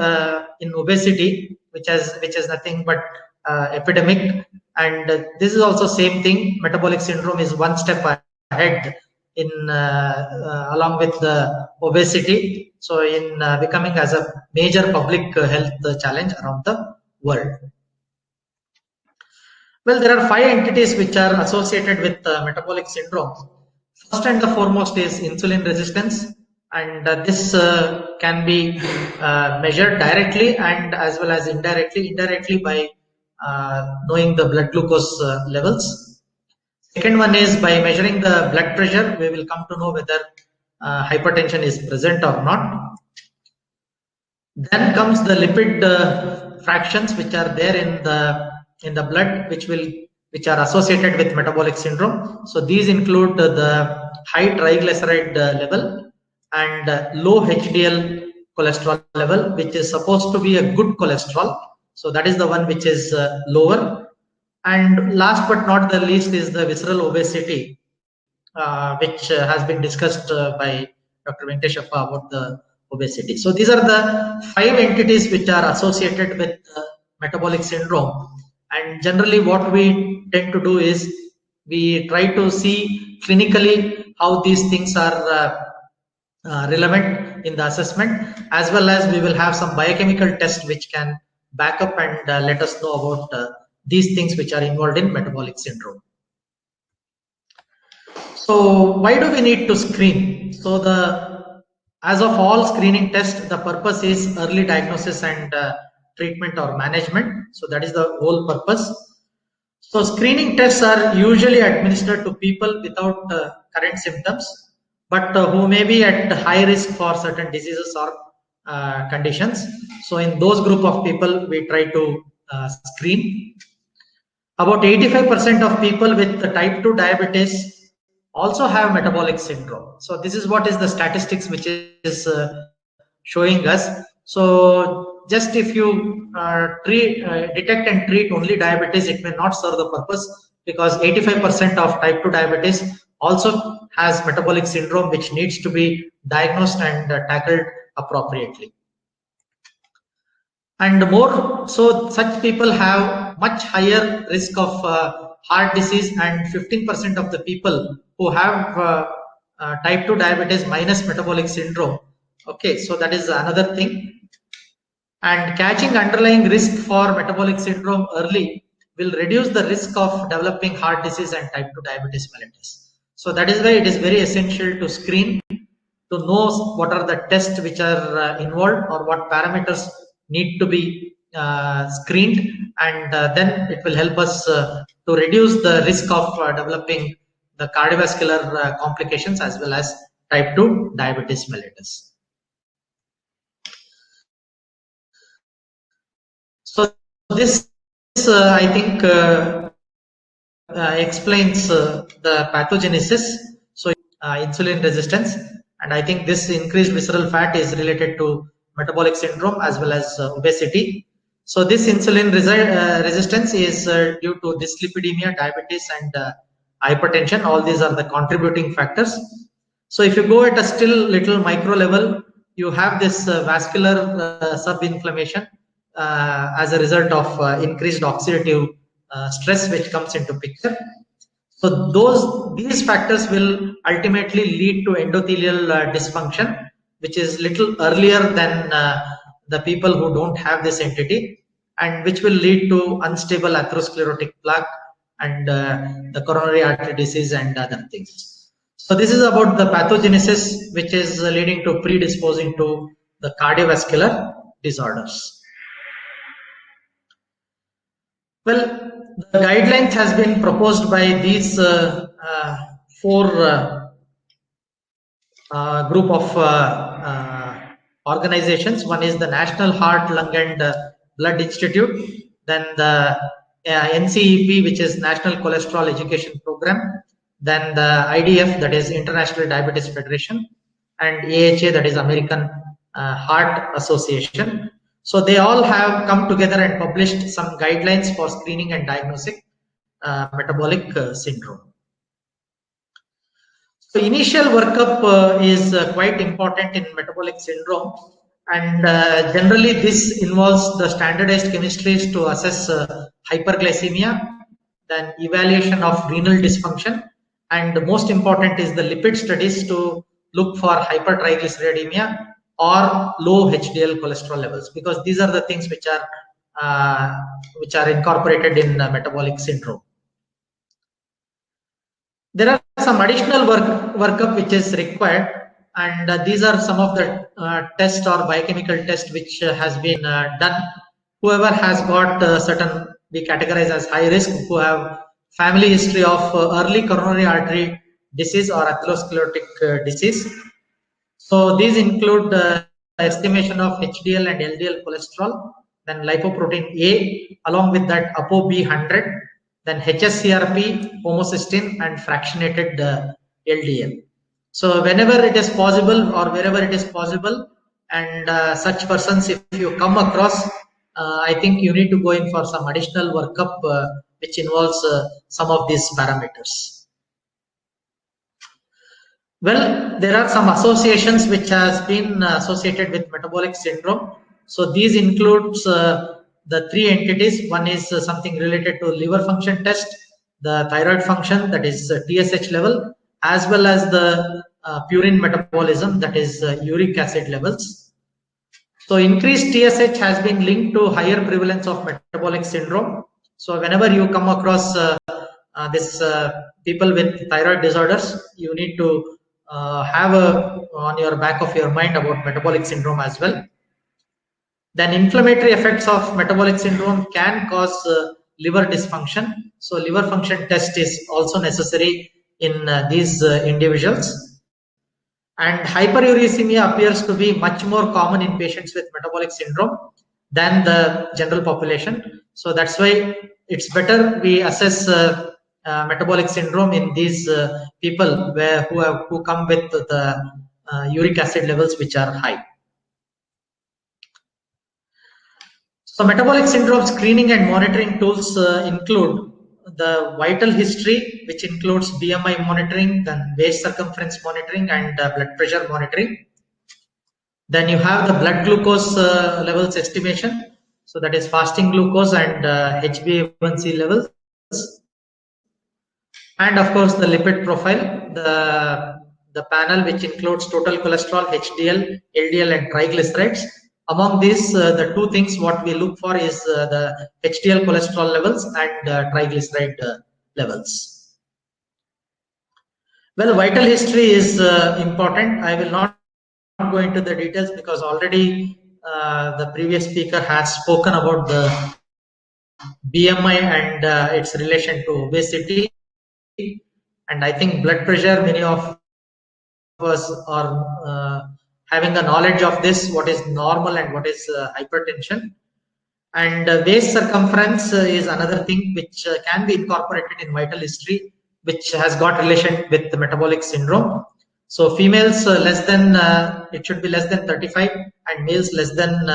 in obesity, which is nothing but epidemic, and this is also same thing. Metabolic syndrome is one step ahead in along with the obesity. So in becoming as a major public health challenge around the world. Well, there are 5 entities which are associated with metabolic syndrome. First and the foremost is insulin resistance, and this can be measured directly and as well as indirectly by knowing the blood glucose levels. Second one is by measuring the blood pressure. We will come to know whether hypertension is present or not. Then comes the lipid fractions which are there in the blood, which are associated with metabolic syndrome. So these include the high triglyceride level and low HDL cholesterol level, which is supposed to be a good cholesterol. So that is the one which is lower. And last but not the least is the visceral obesity, which has been discussed by Dr. Venkateshappa about the obesity. So these are the 5 entities which are associated with metabolic syndrome. And generally what we tend to do is we try to see clinically how these things are relevant in the assessment, as well as we will have some biochemical tests which can back up and let us know about these things which are involved in metabolic syndrome. So why do we need to screen? So as of all screening tests, the purpose is early diagnosis and treatment or management. So that is the whole purpose. So screening tests are usually administered to people without current symptoms, but who may be at high risk for certain diseases or conditions. So in those group of people, we try to screen. About 85% of people with the type 2 diabetes also have metabolic syndrome. So this is what is the statistics which is showing us. So just if you detect and treat only diabetes, it may not serve the purpose, because 85% of type 2 diabetes also has metabolic syndrome, which needs to be diagnosed and tackled appropriately. And more so, such people have much higher risk of heart disease, and 15% of the people who have type 2 diabetes minus metabolic syndrome. Okay, so that is another thing. And catching underlying risk for metabolic syndrome early will reduce the risk of developing heart disease and type 2 diabetes mellitus. So that is why it is very essential to screen, to know what are the tests which are involved, or what parameters need to be screened, and then it will help us to reduce the risk of developing the cardiovascular complications as well as type 2 diabetes mellitus. So this I think explains the pathogenesis. So insulin resistance, and I think this increased visceral fat is related to metabolic syndrome as well as obesity. So this insulin resistance is due to dyslipidemia, diabetes, and hypertension. All these are the contributing factors. So if you go at a still little micro level, you have this vascular sub-inflammation as a result of increased oxidative stress which comes into picture. So these factors will ultimately lead to endothelial dysfunction, which is little earlier than the people who don't have this entity, and which will lead to unstable atherosclerotic plaque and the coronary artery disease and other things. So this is about the pathogenesis, which is leading to predisposing to the cardiovascular disorders. Well, the guidelines has been proposed by these four group of organizations. One is the National Heart, Lung and Blood Institute, then the NCEP, which is National Cholesterol Education Program, then the IDF, that is International Diabetes Federation, and AHA, that is American Heart Association. So they all have come together and published some guidelines for screening and diagnosing metabolic syndrome. So initial workup is quite important in metabolic syndrome, and generally this involves the standardized chemistries to assess hyperglycemia, then evaluation of renal dysfunction, and most important is the lipid studies to look for hypertriglyceridemia or low HDL cholesterol levels, because these are the things which are incorporated in metabolic syndrome. There are some additional workup which is required, and these are some of the tests or biochemical tests which has been done. Whoever has got certain, we categorize as high risk, who have family history of early coronary artery disease or atherosclerotic disease. So these include estimation of HDL and LDL cholesterol, then lipoprotein A, along with that ApoB100, then HSCRP, homocysteine, and fractionated LDL. So whenever it is possible or wherever it is possible, and such persons, if you come across, I think you need to go in for some additional workup which involves some of these parameters. Well, there are some associations which has been associated with metabolic syndrome. So these includes the three entities. One is something related to liver function test, the thyroid function, that is TSH level, as well as the purine metabolism, that is uric acid levels. So increased TSH has been linked to higher prevalence of metabolic syndrome. So whenever you come across this people with thyroid disorders, you need to have on your back of your mind about metabolic syndrome as well. Then inflammatory effects of metabolic syndrome can cause liver dysfunction. So liver function test is also necessary in these individuals. And hyperuricemia appears to be much more common in patients with metabolic syndrome than the general population. So that's why it's better we assess metabolic syndrome in these people who come with the uric acid levels which are high. So metabolic syndrome screening and monitoring tools include the vital history, which includes BMI monitoring, then waist circumference monitoring, and blood pressure monitoring. Then you have the blood glucose levels estimation. So that is fasting glucose and HbA1c levels. And of course the lipid profile, the panel which includes total cholesterol, HDL, LDL and triglycerides. Among these, the two things what we look for is the HDL cholesterol levels and triglyceride levels. Well, vital history is important. I will not go into the details because already the previous speaker has spoken about the BMI and its relation to obesity. And I think blood pressure, many of us are having a knowledge of this, what is normal and what is hypertension. And waist circumference is another thing which can be incorporated in vital history, which has got relation with the metabolic syndrome. So females less than, it should be less than 35, and males less than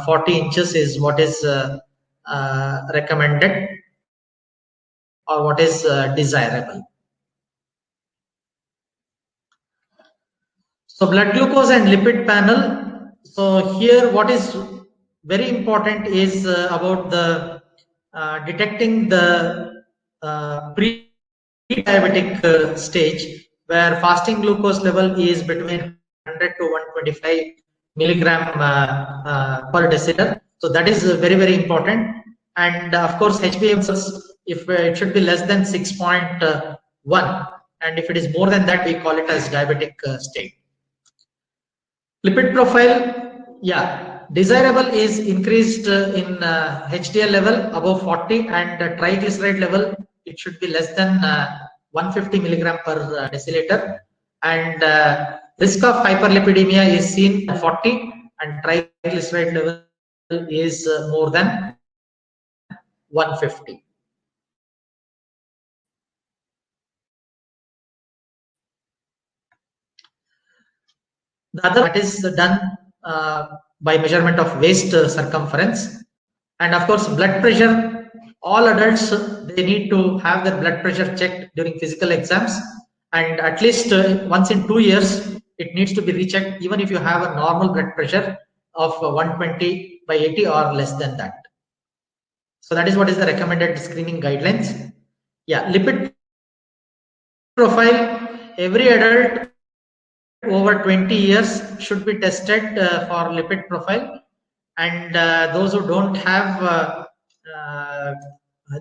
40 inches is what is recommended or what is desirable. So blood glucose and lipid panel. So here what is very important is about the detecting the pre-diabetic stage, where fasting glucose level is between 100 to 125 milligram per deciliter. So that is very, very important. And of course, HbA1c, if it should be less than 6.1, and if it is more than that, we call it as diabetic state. Lipid profile, yeah, desirable is increased in HDL level above 40, and triglyceride level, it should be less than 150 milligram per deciliter, and risk of hyperlipidemia is seen at 40, and triglyceride level is more than 150. The other that is done by measurement of waist circumference, and of course blood pressure. All adults, they need to have their blood pressure checked during physical exams, and at least once in 2 years it needs to be rechecked, even if you have a normal blood pressure of 120/80 or less than that. So that is what is the recommended screening guidelines. Yeah, lipid profile, every adult over 20 years should be tested for lipid profile, and those who don't have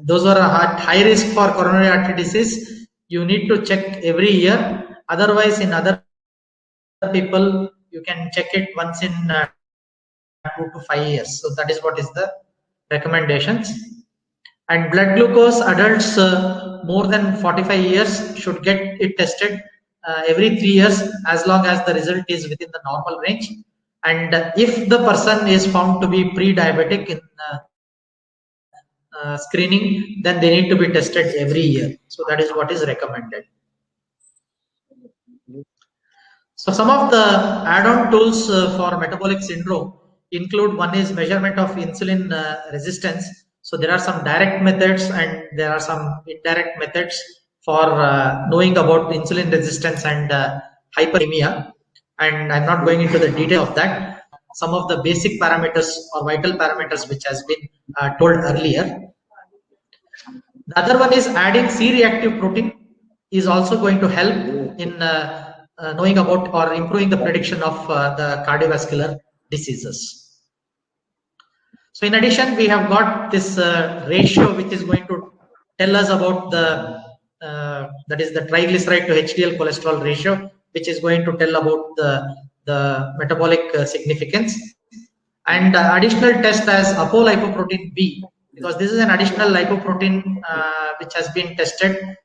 those are at high risk for coronary artery disease, you need to check every year. Otherwise, in other people, you can check it once in 2 to 5 years. So that is what is the recommendations. And blood glucose, adults more than 45 years should get it tested every 3 years, as long as the result is within the normal range. And if the person is found to be pre-diabetic in screening, then they need to be tested every year. So that is what is recommended. So some of the add-on tools for metabolic syndrome include, one is measurement of insulin resistance. So there are some direct methods and there are some indirect methods for knowing about insulin resistance and hyperemia. And I'm not going into the detail of that. Some of the basic parameters or vital parameters which has been told earlier. The other one is adding C-reactive protein is also going to help in knowing about or improving the prediction of the cardiovascular diseases. So in addition, we have got this ratio which is going to tell us about the that is the triglyceride to HDL cholesterol ratio, which is going to tell about the metabolic significance. And additional test as apolipoprotein B, because this is an additional lipoprotein which has been tested,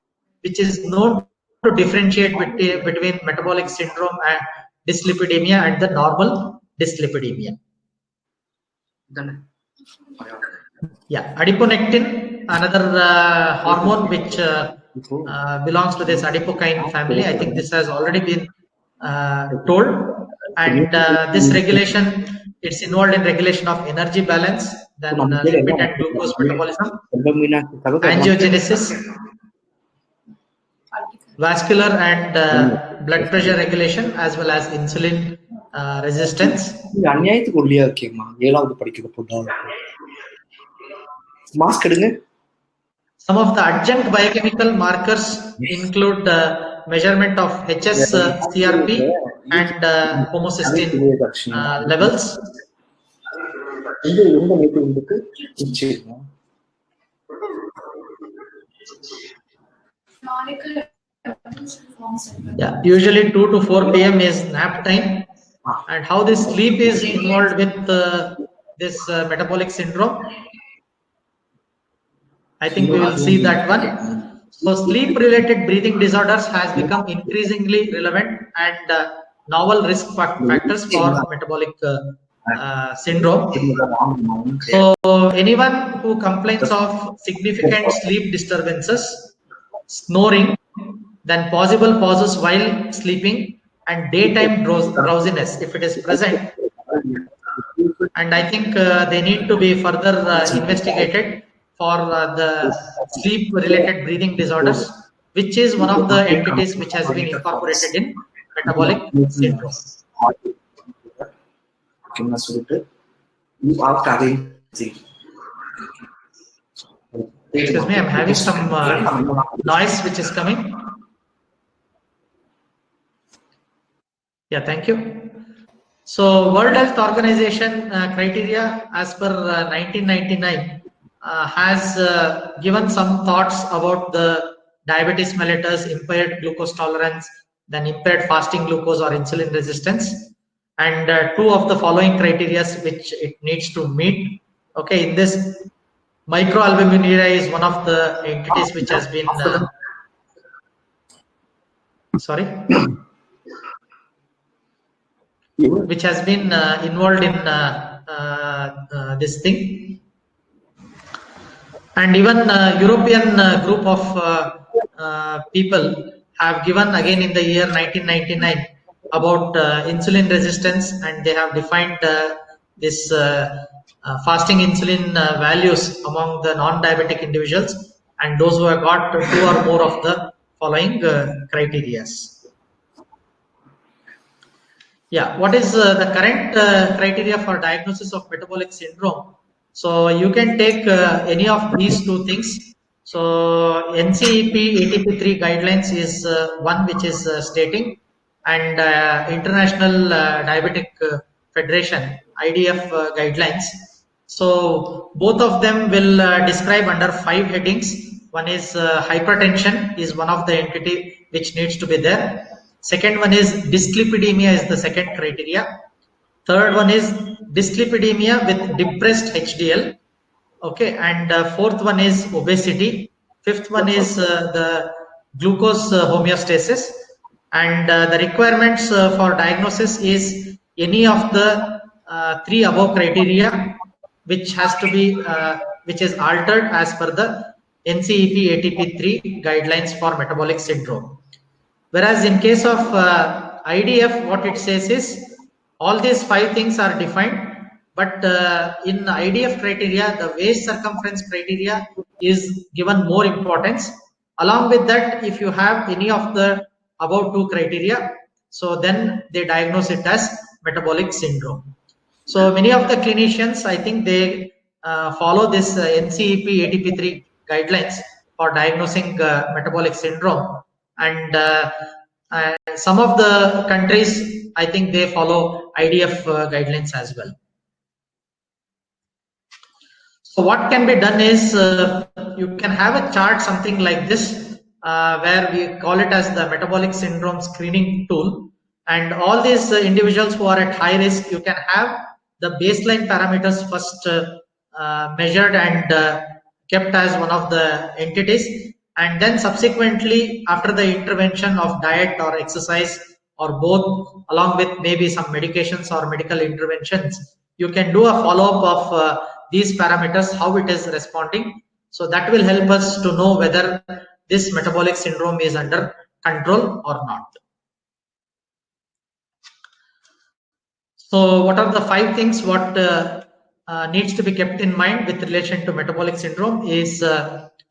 which is known to differentiate between metabolic syndrome and dyslipidemia and the normal dyslipidemia. Yeah, adiponectin, another hormone which belongs to this adipokine family. I think this has already been told. And this regulation, it's involved in regulation of energy balance, then lipid and glucose metabolism, angiogenesis, vascular and blood pressure regulation, as well as insulin resistance. Some of the adjunct biochemical markers include measurement of HS-CRP and homocysteine levels. Yeah, usually 2 to 4 p.m. is nap time. And how this sleep is involved with this metabolic syndrome, I think we will see that one. So sleep-related breathing disorders has become increasingly relevant and novel risk factors for metabolic syndrome. So anyone who complains of significant sleep disturbances, snoring, then possible pauses while sleeping, and daytime drowsiness, if it is present, and I think they need to be further investigated for the sleep-related breathing disorders, which is one of the entities which has been incorporated in metabolic syndrome. Excuse me, I'm having some noise which is coming. Yeah, thank you. So World Health Organization criteria as per 1999 has given some thoughts about the diabetes mellitus, impaired glucose tolerance, then impaired fasting glucose or insulin resistance, and 2 of the following criteria which it needs to meet. Okay, in this, microalbuminuria is one of the entities which has been which has been involved in this thing. And even European group of people have given again in the year 1999 about insulin resistance, and they have defined this fasting insulin values among the non-diabetic individuals and those who have got 2 or more of the following criteria. Yeah, what is the current criteria for diagnosis of metabolic syndrome? So you can take any of these 2 things. So NCEP ATP3 guidelines is one which is stating, and International Diabetic Federation IDF guidelines. So both of them will describe under 5 headings. One is hypertension is one of the entity which needs to be there. Second one is dyslipidemia is the second criteria. Third one is dyslipidemia with depressed HDL. Okay, and 4th one is obesity. 5th one is the glucose homeostasis. And the requirements for diagnosis is any of the 3 above criteria, which has to be which is altered as per the NCEP ATP3 guidelines for metabolic syndrome. Whereas in case of IDF, what it says is all these 5 things are defined, but in IDF criteria, the waist circumference criteria is given more importance. Along with that, if you have any of the above 2 criteria, so then they diagnose it as metabolic syndrome. So many of the clinicians, I think they follow this NCEP ATP3 guidelines for diagnosing metabolic syndrome. And some of the countries, I think they follow IDF guidelines as well. So what can be done is you can have a chart something like this where we call it as the metabolic syndrome screening tool, and all these individuals who are at high risk, you can have the baseline parameters first measured and kept as one of the entities, and then subsequently after the intervention of diet or exercise or both, along with maybe some medications or medical interventions, you can do a follow-up of these parameters, how it is responding. So that will help us to know whether this metabolic syndrome is under control or not. So what are the 5 things what needs to be kept in mind with relation to metabolic syndrome is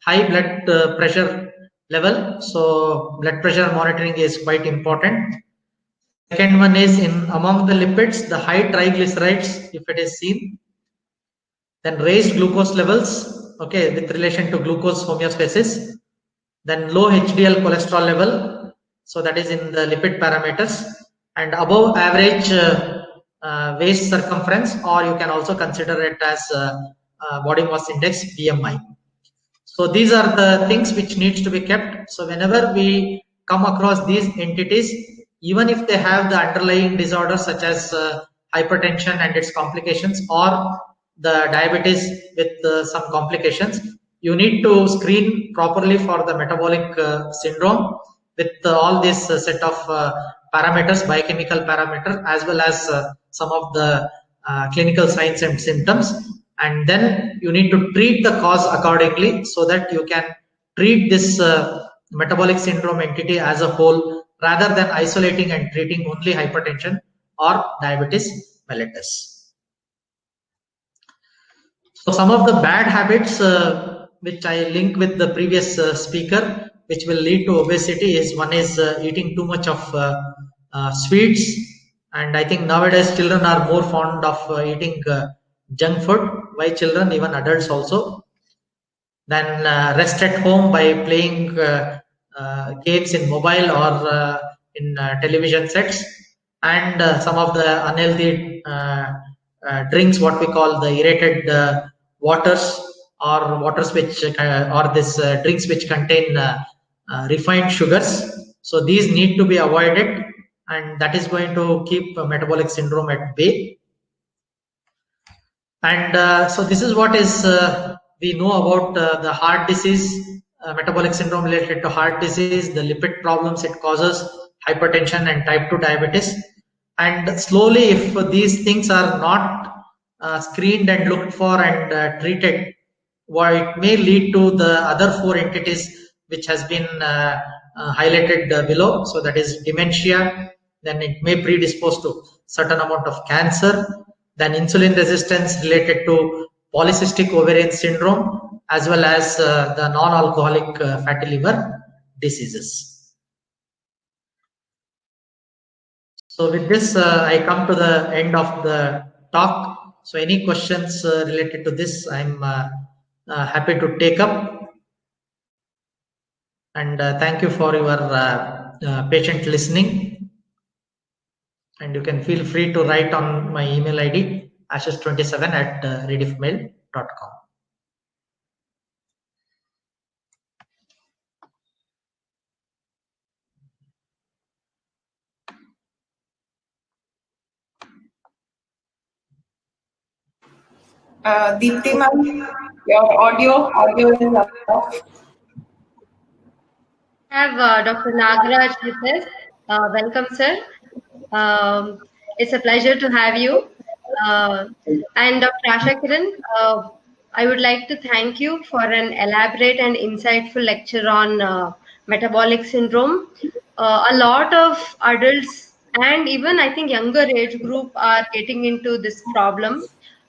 high blood pressure level. So blood pressure monitoring is quite important. Second one is in among the lipids, the high triglycerides, if it is seen. Then raised glucose levels, okay, with relation to glucose homeostasis. Then low HDL cholesterol level, so that is in the lipid parameters, and above average waist circumference, or you can also consider it as body mass index, BMI. So these are the things which needs to be kept. So whenever we come across these entities, even if they have the underlying disorders such as hypertension and its complications, or the diabetes with some complications, you need to screen properly for the metabolic syndrome with all this set of parameters, biochemical parameters, as well as some of the clinical signs and symptoms, and then you need to treat the cause accordingly so that you can treat this metabolic syndrome entity as a whole rather than isolating and treating only hypertension or diabetes mellitus. So some of the bad habits which I link with the previous speaker, which will lead to obesity, is one is eating too much of sweets, and I think nowadays children are more fond of eating junk food. Why children, even adults also. Then rest at home by playing games in mobile or in television sets, and some of the unhealthy drinks, what we call the aerated waters, or waters which or this drinks which contain refined sugars. So these need to be avoided, and that is going to keep metabolic syndrome at bay. And so this is what is we know about the heart disease, metabolic syndrome related to heart disease, the lipid problems it causes, hypertension and type 2 diabetes. And slowly, if these things are not screened and looked for and treated, it may lead to the other 4 entities which has been highlighted below. So that is dementia, then it may predispose to certain amount of cancer, then insulin resistance related to polycystic ovarian syndrome, as well as the non-alcoholic fatty liver diseases. So with this, I come to the end of the talk. So any questions related to this, I'm happy to take up. And thank you for your patient listening. And you can feel free to write on my email ID, ashes27@rediffmail.com. Deepthi ma'am, your audio is off. Have Dr. Nagaraj with us. Welcome, sir. It's a pleasure to have you. And Dr. Ashakiran, I would like to thank you for an elaborate and insightful lecture on metabolic syndrome. A lot of adults and even I think younger age group are getting into this problem.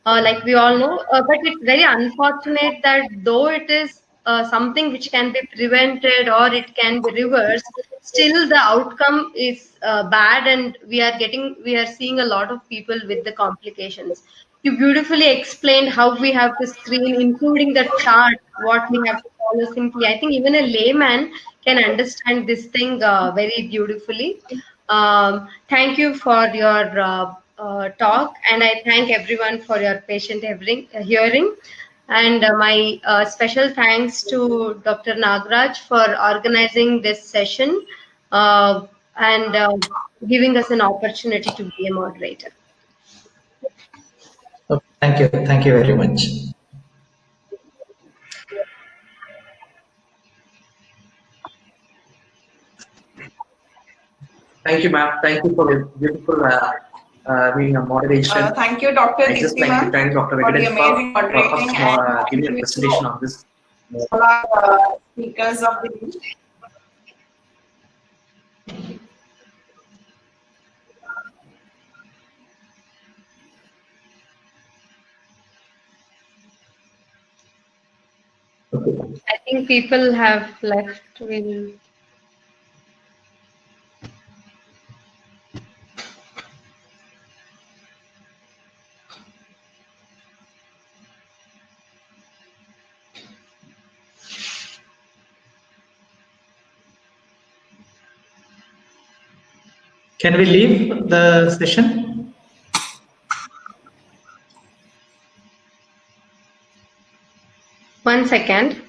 Like we all know, but it's very unfortunate that though it is something which can be prevented or it can be reversed, still the outcome is bad, and we are seeing a lot of people with the complications. You beautifully explained how we have to screen, including the chart, what we have to follow simply. I think even a layman can understand this thing very beautifully. Thank you for your talk, and I thank everyone for your patient hearing. And my special thanks to Dr. Nagaraj for organizing this session and giving us an opportunity to be a moderator. Okay, thank you very much. Thank you, ma'am. Thank you for the beautiful being a moderation. Thank you, Dr. I just Deepthi like to thank Dr. for the Venkateshappa amazing for moderating first and giving a thank you presentation to on this. all our speakers of the day. I think people have left. We'll Can we leave the session? one second.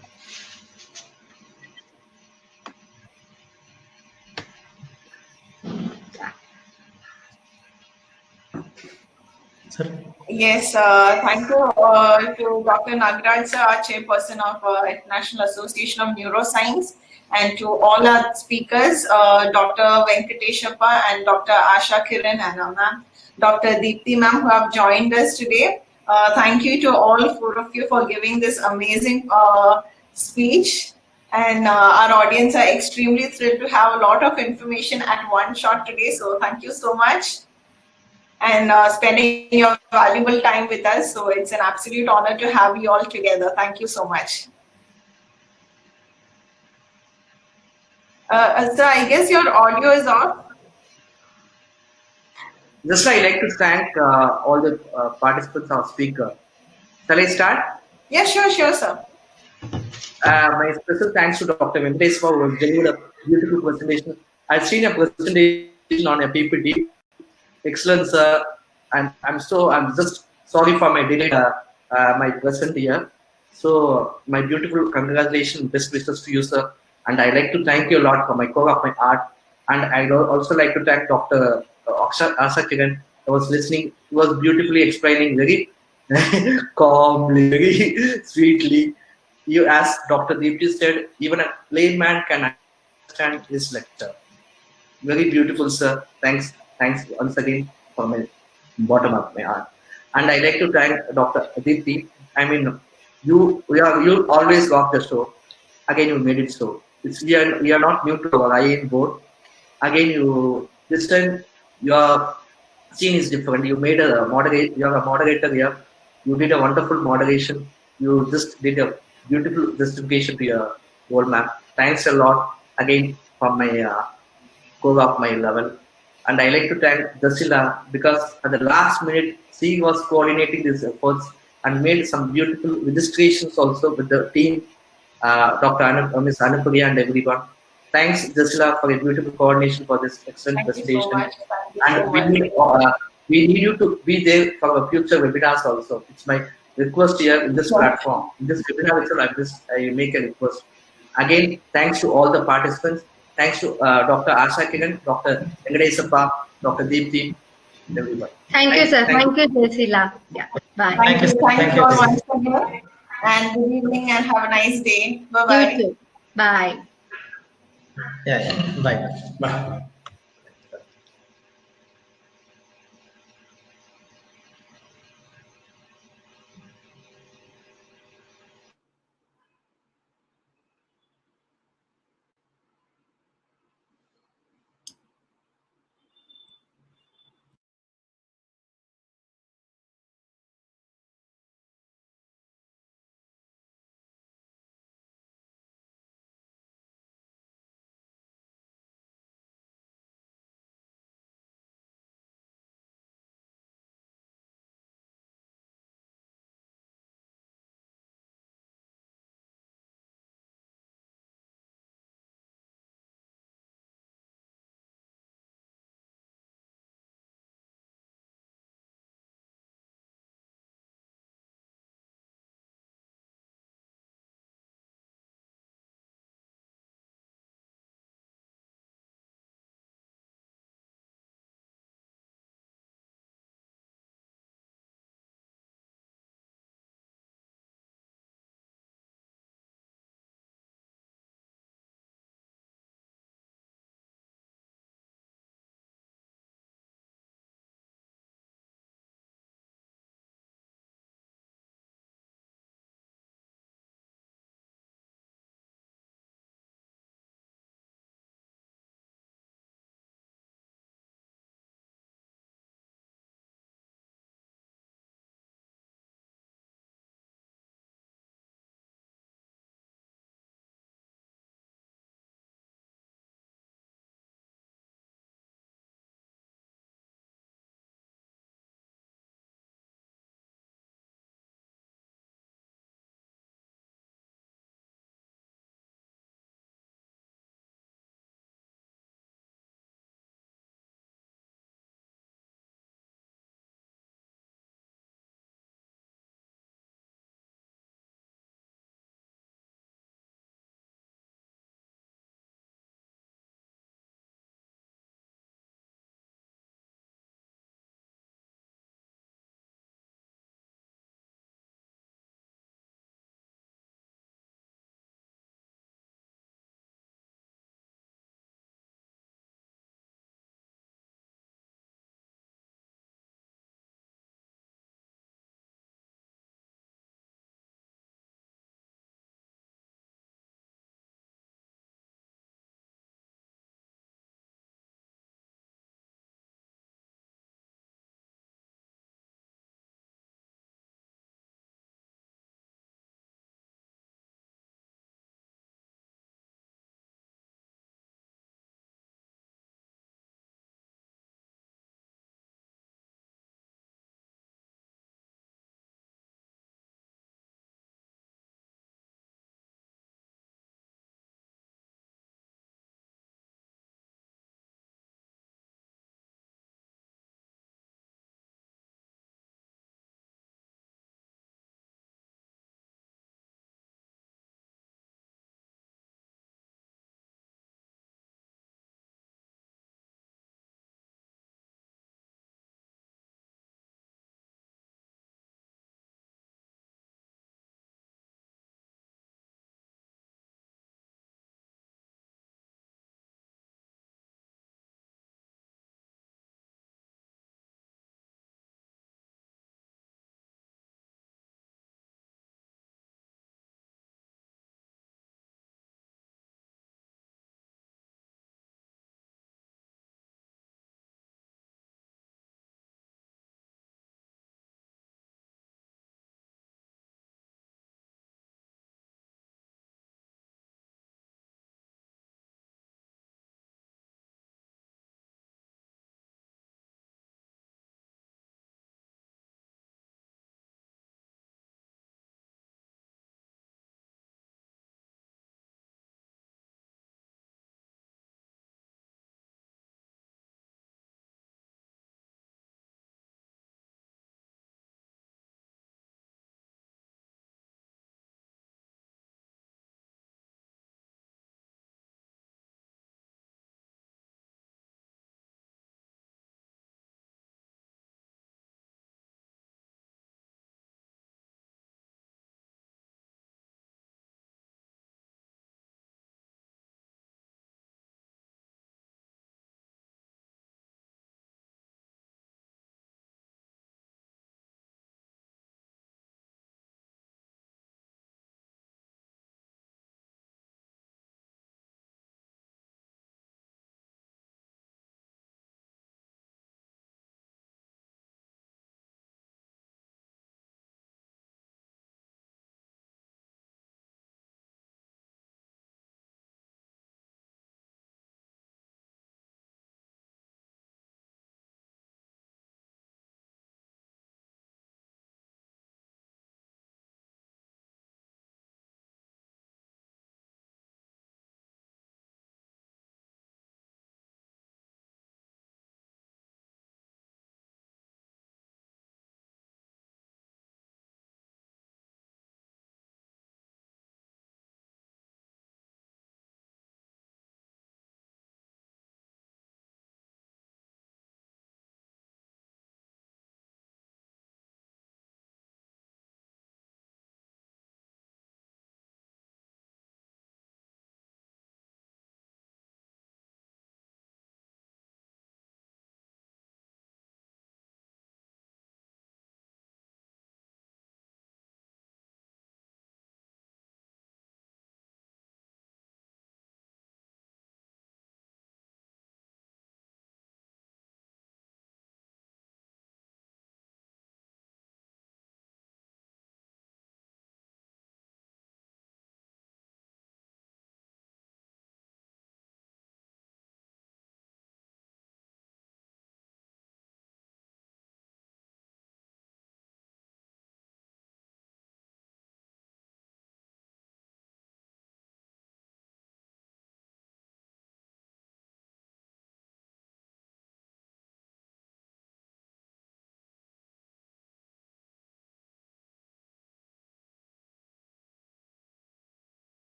Sir? Yes, thank you to Dr. Nagaraj, sir, our chairperson of International Association of Neuroscience, and to all our speakers, Dr. Venkateshappa and Dr. Ashakiran and ma'am, Dr. Deepthi ma'am, who have joined us today. Thank you to all four of you for giving this amazing speech. And our audience are extremely thrilled to have a lot of information at one shot today. So thank you so much. And spending your valuable time with us. So it's an absolute honor to have you all together. Thank you so much. So I guess your audio is off. Just I'd like to thank all the participants or speaker. Shall I start? Yeah, sure, sir. My special thanks to Dr. Venkateshappa who has delivered a beautiful presentation. I've seen a presentation on a PPT. Excellent, sir. And I'm just sorry for my delay, my present here. So my beautiful congratulations, best wishes to you, sir. And I'd like to thank you a lot for my core of my art. And I'd also like to thank Dr. Ashakiran. I was listening. He was beautifully explaining very calmly, very sweetly. You, as Dr. Deepthi said, even a layman can understand his lecture. Very beautiful, sir. Thanks once again for my bottom of my heart. And I like to thank Dr. Deepthi. I mean, you always got the show. Again, you made it so. We are not new to our IAN board. Again, this time your scene is different. You made a moderate. You are a moderator here. You did a wonderful moderation. You just did a beautiful justification to your whole map. Thanks a lot again for my core of my level. And I like to thank Dasila because at the last minute she was coordinating these efforts and made some beautiful registrations also with the team, Dr. Ms. Anupriya and everyone. Thanks, Dasila, for a beautiful coordination for this excellent presentation. And we need you to be there for our future webinars also. It's my request here in this platform. In this webinar itself, I make a request. Again, thanks to all the participants. Thanks to Dr. Ashakiran, Dr. Venkateshappa, Dr. Deepthi, everyone. Thank you, sir. Thank you, Jayasila. Yeah. Bye. Thank you all once again. And good evening and have a nice day. Bye-bye. You too. Bye. Yeah. Bye. Bye.